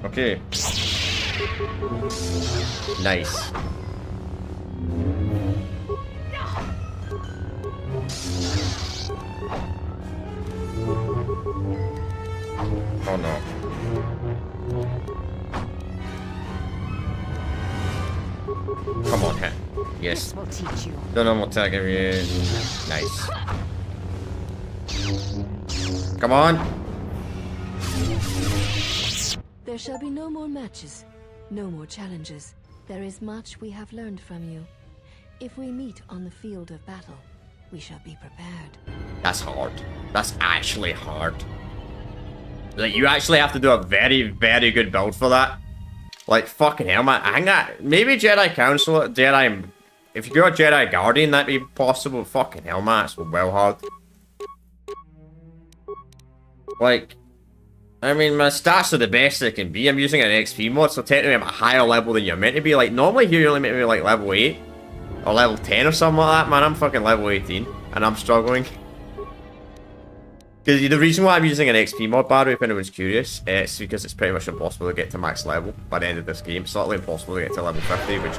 Okay. Nice. Oh no. Come on, hit. Yes.
This will teach you.
The normal tag of you. Nice. Come on.
There shall be no more matches, no more challenges. There is much we have learned from you. If we meet on the field of battle, we shall be prepared.
That's hard. That's actually hard. Like, you actually have to do a very, very good build for that. Like, fucking hell, man. I think that, maybe Jedi Council, Jedi... If you go a Jedi Guardian, that'd be possible. Fucking hell, man. It's well hard. Like, I mean, my stats are the best they can be. I'm using an XP mod, so technically I'm at a higher level than you're meant to be. Like, normally here you're only meant to be like level 8 or level 10 or something like that, man. I'm fucking level 18 and I'm struggling. Because the reason why I'm using an XP mod, by the way, if anyone's curious, it's because it's pretty much impossible to get to max level by the end of this game. It's slightly impossible to get to level 50, which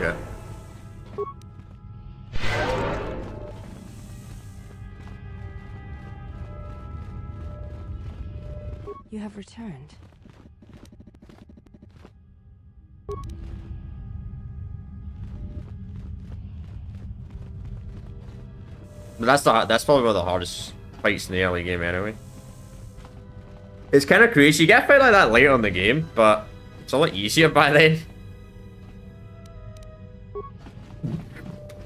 You have returned.
But that's probably one of the hardest fights in the early game anyway. It's kind of crazy. You get a fight like that later in the game, but it's a lot easier by then.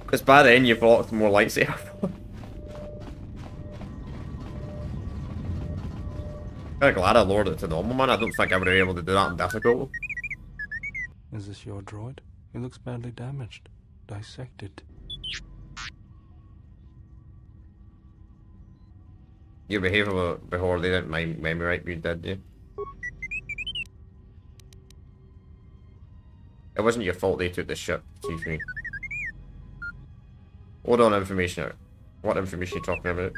Because by then you've got more lightsaber. Kinda glad I lowered it to normal, man. I don't think I would be able to do that in difficult.
Is this your droid? It looks badly damaged. Dissected.
Your behaviour before they didn't mind me right, you did, yeah. It wasn't your fault they took the ship, T3. Hold on, information. What information are you talking about?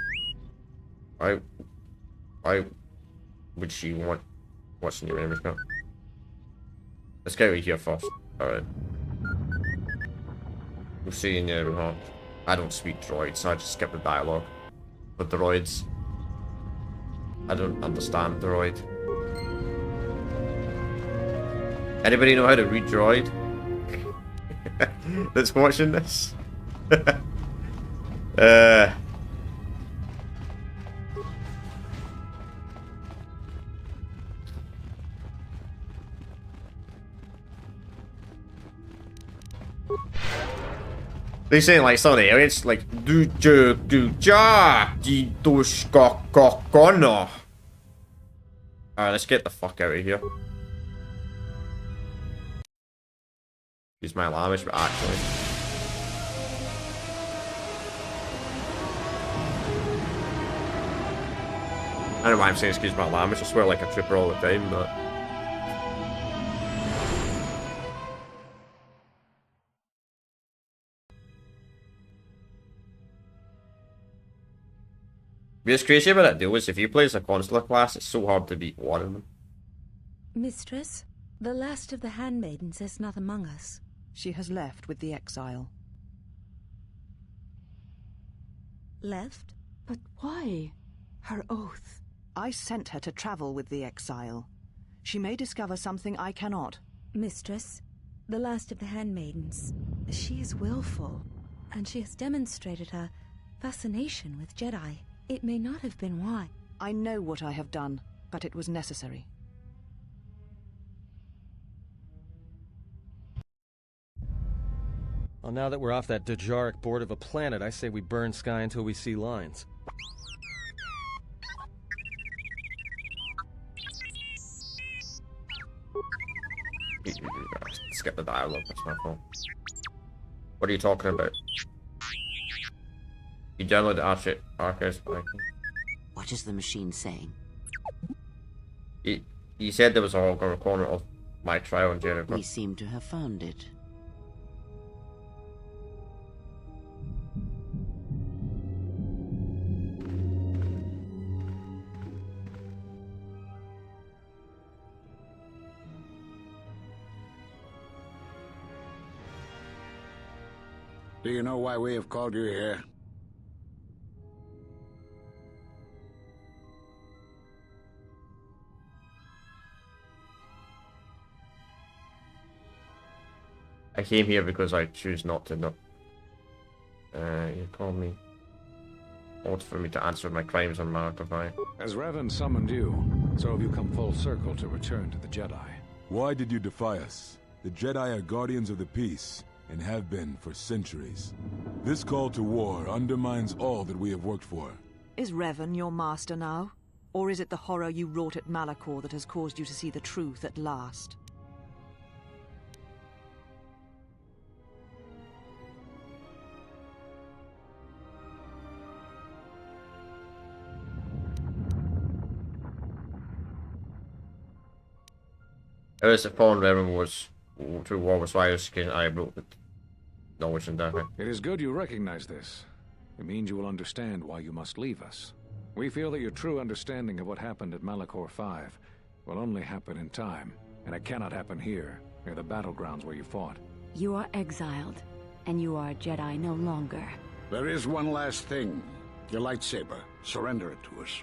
Why would she want what's in your memory now? Let's get over here first. Alright. We'll see in your heart. I don't speak droid, so I just skip the dialogue. But droids, I don't understand droid. Anybody know how to read droid? That's watching this? They saying like some of the aliens like do ja di do kono. Alright, let's get the fuck out of here. Use my language, but actually. I don't know why I'm saying excuse my language, I swear like a trooper all the time, but what's crazy about that deal is if you play as a consular class, it's so hard to beat one of them.
Mistress, the last of the handmaidens is not among us.
She has left with the exile.
Left?
But why? Her oath.
I sent her to travel with the exile. She may discover something I cannot.
Mistress, the last of the handmaidens. She is willful, and she has demonstrated her fascination with Jedi. It may not have been why.
I know what I have done, but it was necessary.
Well, now that we're off that Dejaric board of a planet, I say we burn sky until we see lines.
Skip the dialogue, that's my fault. What are you talking about? You download the archives.
What is the machine saying?
You said there was a hologram corner of my trial in Jericho.
We seem to have found it.
Do you know why we have called you here?
I came here because I choose not to know. You called me. Ought for me to answer my crimes on Markovai.
As Revan summoned you, so have you come full circle to return to the Jedi.
Why did you defy us? The Jedi are guardians of the peace, and have been for centuries. This call to war undermines all that we have worked for.
Is Revan your master now? Or is it the horror you wrought at Malachor that has caused you to see the truth at last?
As the fallen Revan was through war with Swires, I wrote with knowledge and death.
It is good you recognize this. It means you will understand why you must leave us. We feel that your true understanding of what happened at Malachor 5 will only happen in time, and it cannot happen here, near the battlegrounds where you fought.
You are exiled, and you are a Jedi no longer.
There is one last thing. Your lightsaber. Surrender it to us.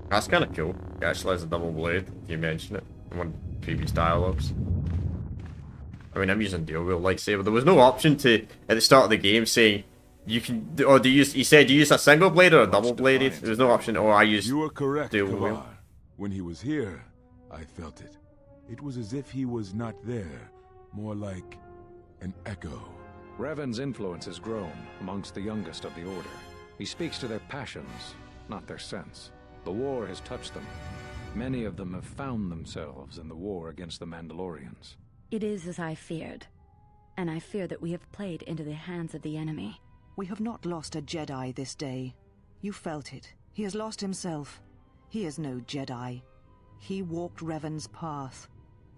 That's kind of cool. It actually has a double blade. You mentioned it in one previous dialogues. I mean, I'm using dual wield lightsaber. There was no option to at the start of the game saying you can, or do you use? He said you use a single blade or a double bladed. There was no option. Or I use.
You were correct,
dual
Kalar.
wield.
When he was here, I felt it. It was as if he was not there, more like an echo.
Revan's influence has grown amongst the youngest of the Order. He speaks to their passions, not their sense. The war has touched them. Many of them have found themselves in the war against the Mandalorians.
It is as I feared, and I fear that we have played into the hands of the enemy.
We have not lost a Jedi this day. You felt it. He has lost himself. He is no Jedi. He walked Revan's path,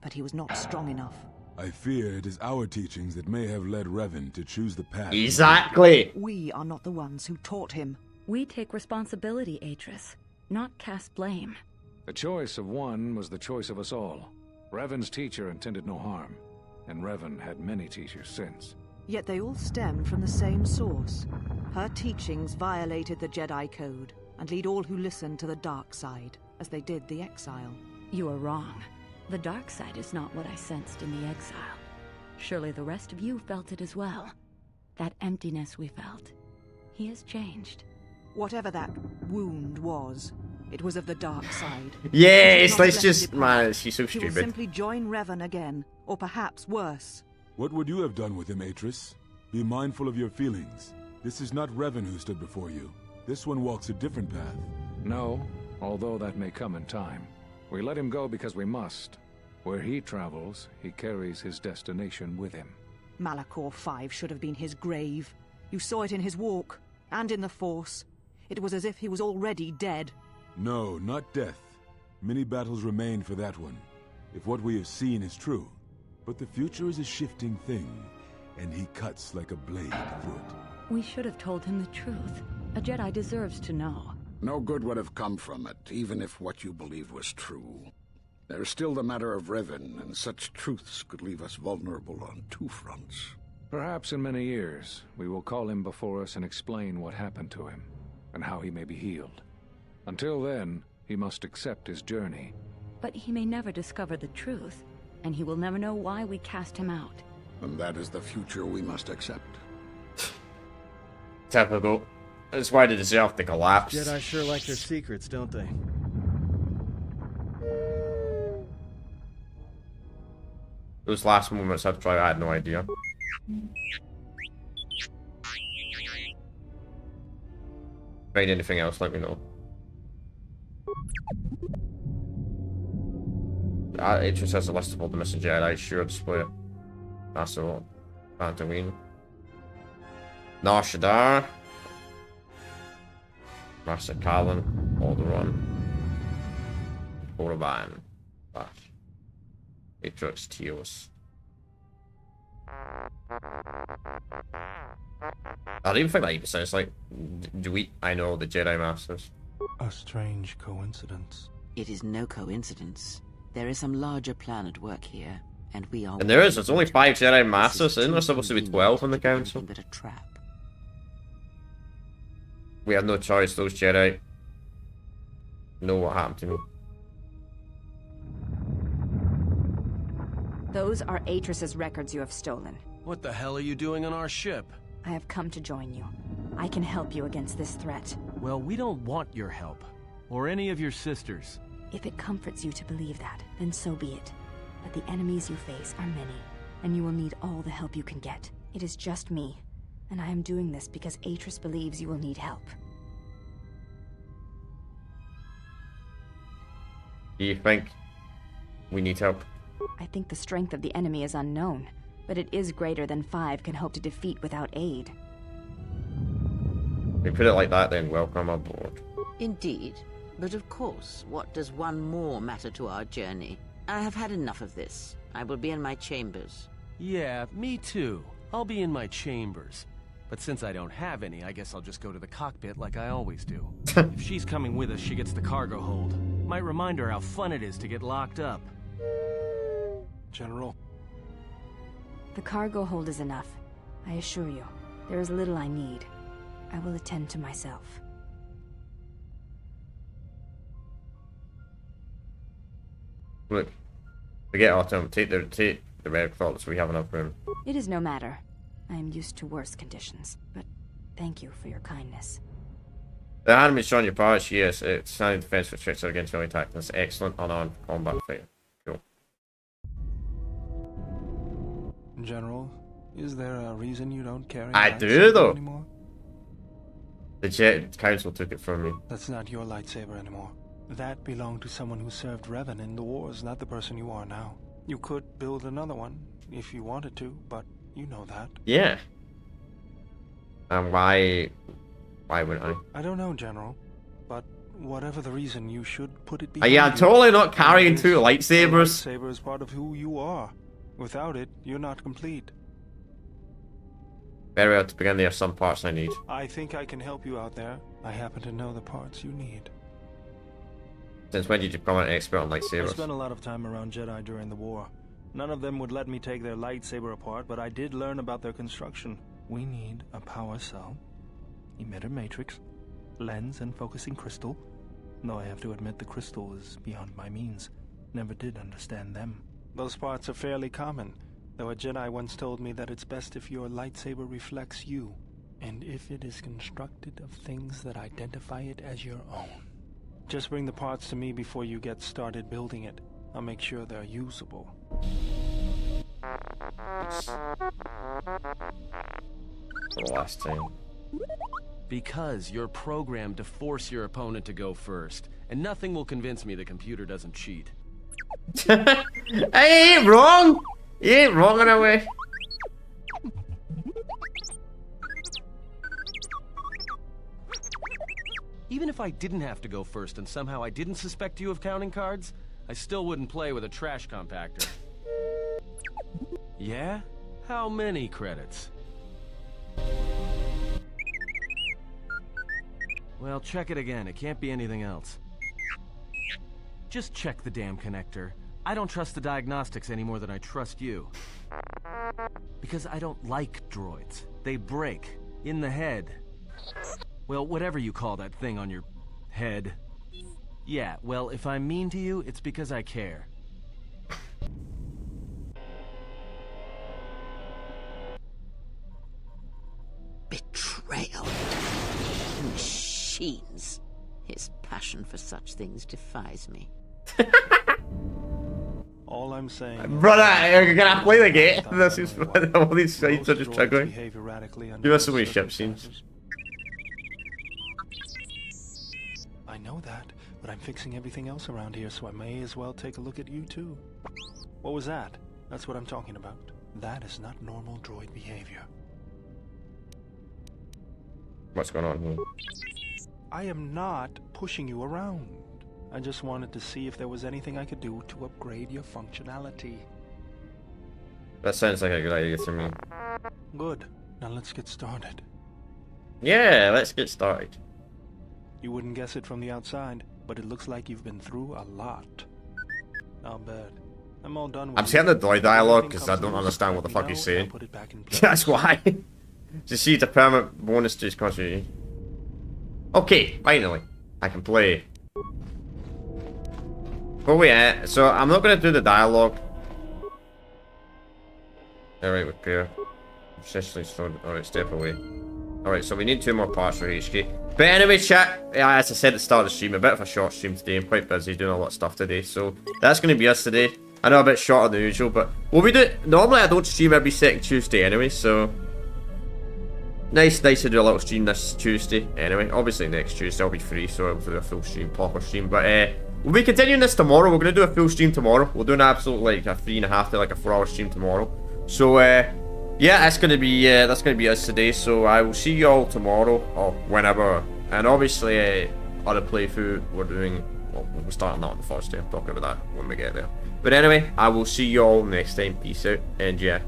but he was not strong enough.
I fear it is our teachings that may have led Revan to choose the path.
Exactly.
We are not the ones who taught him.
We take responsibility, Atris, not cast blame.
The choice of one was the choice of us all. Revan's teacher intended no harm, and Revan had many teachers since.
Yet they all stem from the same source. Her teachings violated the Jedi Code and lead all who listen to the dark side, as they did the exile.
You are wrong. The dark side is not what I sensed in the exile. Surely the rest of you felt it as well. That emptiness we felt. He has changed.
Whatever that wound was, it was of the dark side.
Yes, let's just... Man, she's so
He will
stupid.
simply join Revan again, or perhaps worse.
What would you have done with him, Atris? Be mindful of your feelings. This is not Revan who stood before you. This one walks a different path.
No, although that may come in time. We let him go because we must. Where he travels, he carries his destination with him.
Malachor 5 should have been his grave. You saw it in his walk, and in the Force. It was as if he was already dead.
No, not death. Many battles remain for that one, if what we have seen is true. But the future is a shifting thing, and he cuts like a blade through it.
We should have told him the truth. A Jedi deserves to know.
No good would have come from it, even if what you believed was true. There's still the matter of Revan, and such truths could leave us vulnerable on two fronts.
Perhaps in many years, we will call him before us and explain what happened to him, and how he may be healed. Until then, he must accept his journey.
But he may never discover the truth, and he will never know why we cast him out.
And that is the future we must accept.
Typical. That's why they deserve to collapse.
Jedi sure like their secrets, don't they?
Those last moments I had no idea. Find anything else, let me know. It just has a list of all the missing Jedi. Sure, display it. That's the one. Pantoween. Nar Shaddaa. Master Callan. Alderaan. Korriban. Bash. Atrix Teos. I don't even think that even sounds like I know the Jedi Masters.
A strange coincidence.
It is no coincidence. There is some larger plan at work here, and we are...
And there's only 5 Jedi Masters, isn't there supposed to be 12 in the council?
But a trap.
We had no choice, those Jedi know what happened to me.
Those are Atris's records you have stolen.
What the hell are you doing on our ship?
I have come to join you. I can help you against this threat.
Well, we don't want your help. Or any of your sisters.
If it comforts you to believe that, then so be it. But the enemies you face are many, and you will need all the help you can get. It is just me, and I am doing this because Atris believes you will need help.
Do you think we need help?
I think the strength of the enemy is unknown, but it is greater than 5 can hope to defeat without aid.
If we put it like that, then welcome aboard.
Indeed. But of course, what does one more matter to our journey? I have had enough of this. I will be in my chambers.
Yeah, me too. I'll be in my chambers. But since I don't have any, I guess I'll just go to the cockpit like I always do. If she's coming with us, she gets the cargo hold. Might remind her how fun it is to get locked up.
General.
The cargo hold is enough. I assure you, there is little I need. I will attend to myself.
Look, forget Autumn. Take the red thoughts. We have enough room.
It is no matter. I am used to worse conditions, but thank you for your kindness.
The enemy's showing your parts. Yes, it's standing defense restricted against melee attack. That's excellent unarmed combat fighter. Cool.
General, is there a reason you don't carry?
I do though.
Anymore?
The Jet Council took it from me.
That's not your lightsaber anymore. That belonged to someone who served Revan in the wars, not the person you are now. You could build another one if you wanted to, but you know that.
Yeah. And why wouldn't I?
I don't know, General, but whatever the reason, you should put it behind
Yeah, I'm totally not carrying two lightsabers.
The lightsaber is part of who you are. Without it, you're not complete.
Very well, to begin, there are some parts I need.
I think I can help you out there. I happen to know the parts you need.
Since when did you become an expert on
I
lightsabers?
spent a lot of time around Jedi during the war. None of them would let me take their lightsaber apart, but I did learn about their construction. We need a power cell, emitter matrix, lens and focusing crystal. Though I have to admit the crystal is beyond my means. Never did understand them. Those parts are fairly common, though a Jedi once told me that it's best if your lightsaber reflects you, and if it is constructed of things that identify it as your own. Just bring the parts to me before you get started building it. I'll make sure they're usable.
For the last time.
Because you're programmed to force your opponent to go first, and nothing will convince me the computer doesn't cheat.
I ain't wrong! You ain't wrong in a way.
Even if I didn't have to go first and somehow I didn't suspect you of counting cards, I still wouldn't play with a trash compactor. Yeah? How many credits? Well, check it again. It can't be anything else. Just check the damn connector. I don't trust the diagnostics any more than I trust you. Because I don't like droids. They break. In the head. Well, whatever you call that thing on your head. Yeah, well, if I'm mean to you, it's because I care.
Betrayal. Machines. His passion for such things defies me.
All I'm saying...
Brother, can I play the game? This is all these sites are just triggering. You have so many ship scenes.
I know that, but I'm fixing everything else around here, so I may as well take a look at you too. What was that? That's what I'm talking about. That is not normal droid behavior.
What's going on here?
I am not pushing you around. I just wanted to see if there was anything I could do to upgrade your functionality.
That sounds like a good idea to me.
Good. Now let's get started.
Yeah, let's get started.
You wouldn't guess it from the outside, but it looks like you've been through a lot. I'll bet. I'm all done with
I'm saying the droid dialogue because I don't understand what the fuck he's saying. That's why. To see the permanent bonus to his contribution. Okay, finally. I can play. Oh yeah, so I'm not gonna do the dialogue. Alright, repair. Obsessively slowed. Alright, step away. Alright, so we need 2 more parts for HK. But anyway, chat, yeah, as I said at the start of the stream, a bit of a short stream today. I'm quite busy doing a lot of stuff today, so that's gonna be us today. I know a bit shorter than usual, but what we do normally I don't stream every second Tuesday anyway, so nice to do a little stream this Tuesday. Anyway, obviously next Tuesday I'll be free, so I'll do a full stream, proper stream. But we'll be continuing this tomorrow. We're gonna do a full stream tomorrow. We'll do an absolute like a 3.5 to like a 4-hour stream tomorrow. So yeah, that's gonna be us today. So I will see you all tomorrow or whenever. And obviously other playthrough we're doing. Well, we're starting that on the first day. I'm talking about that when we get there. But anyway, I will see you all next time. Peace out, and yeah.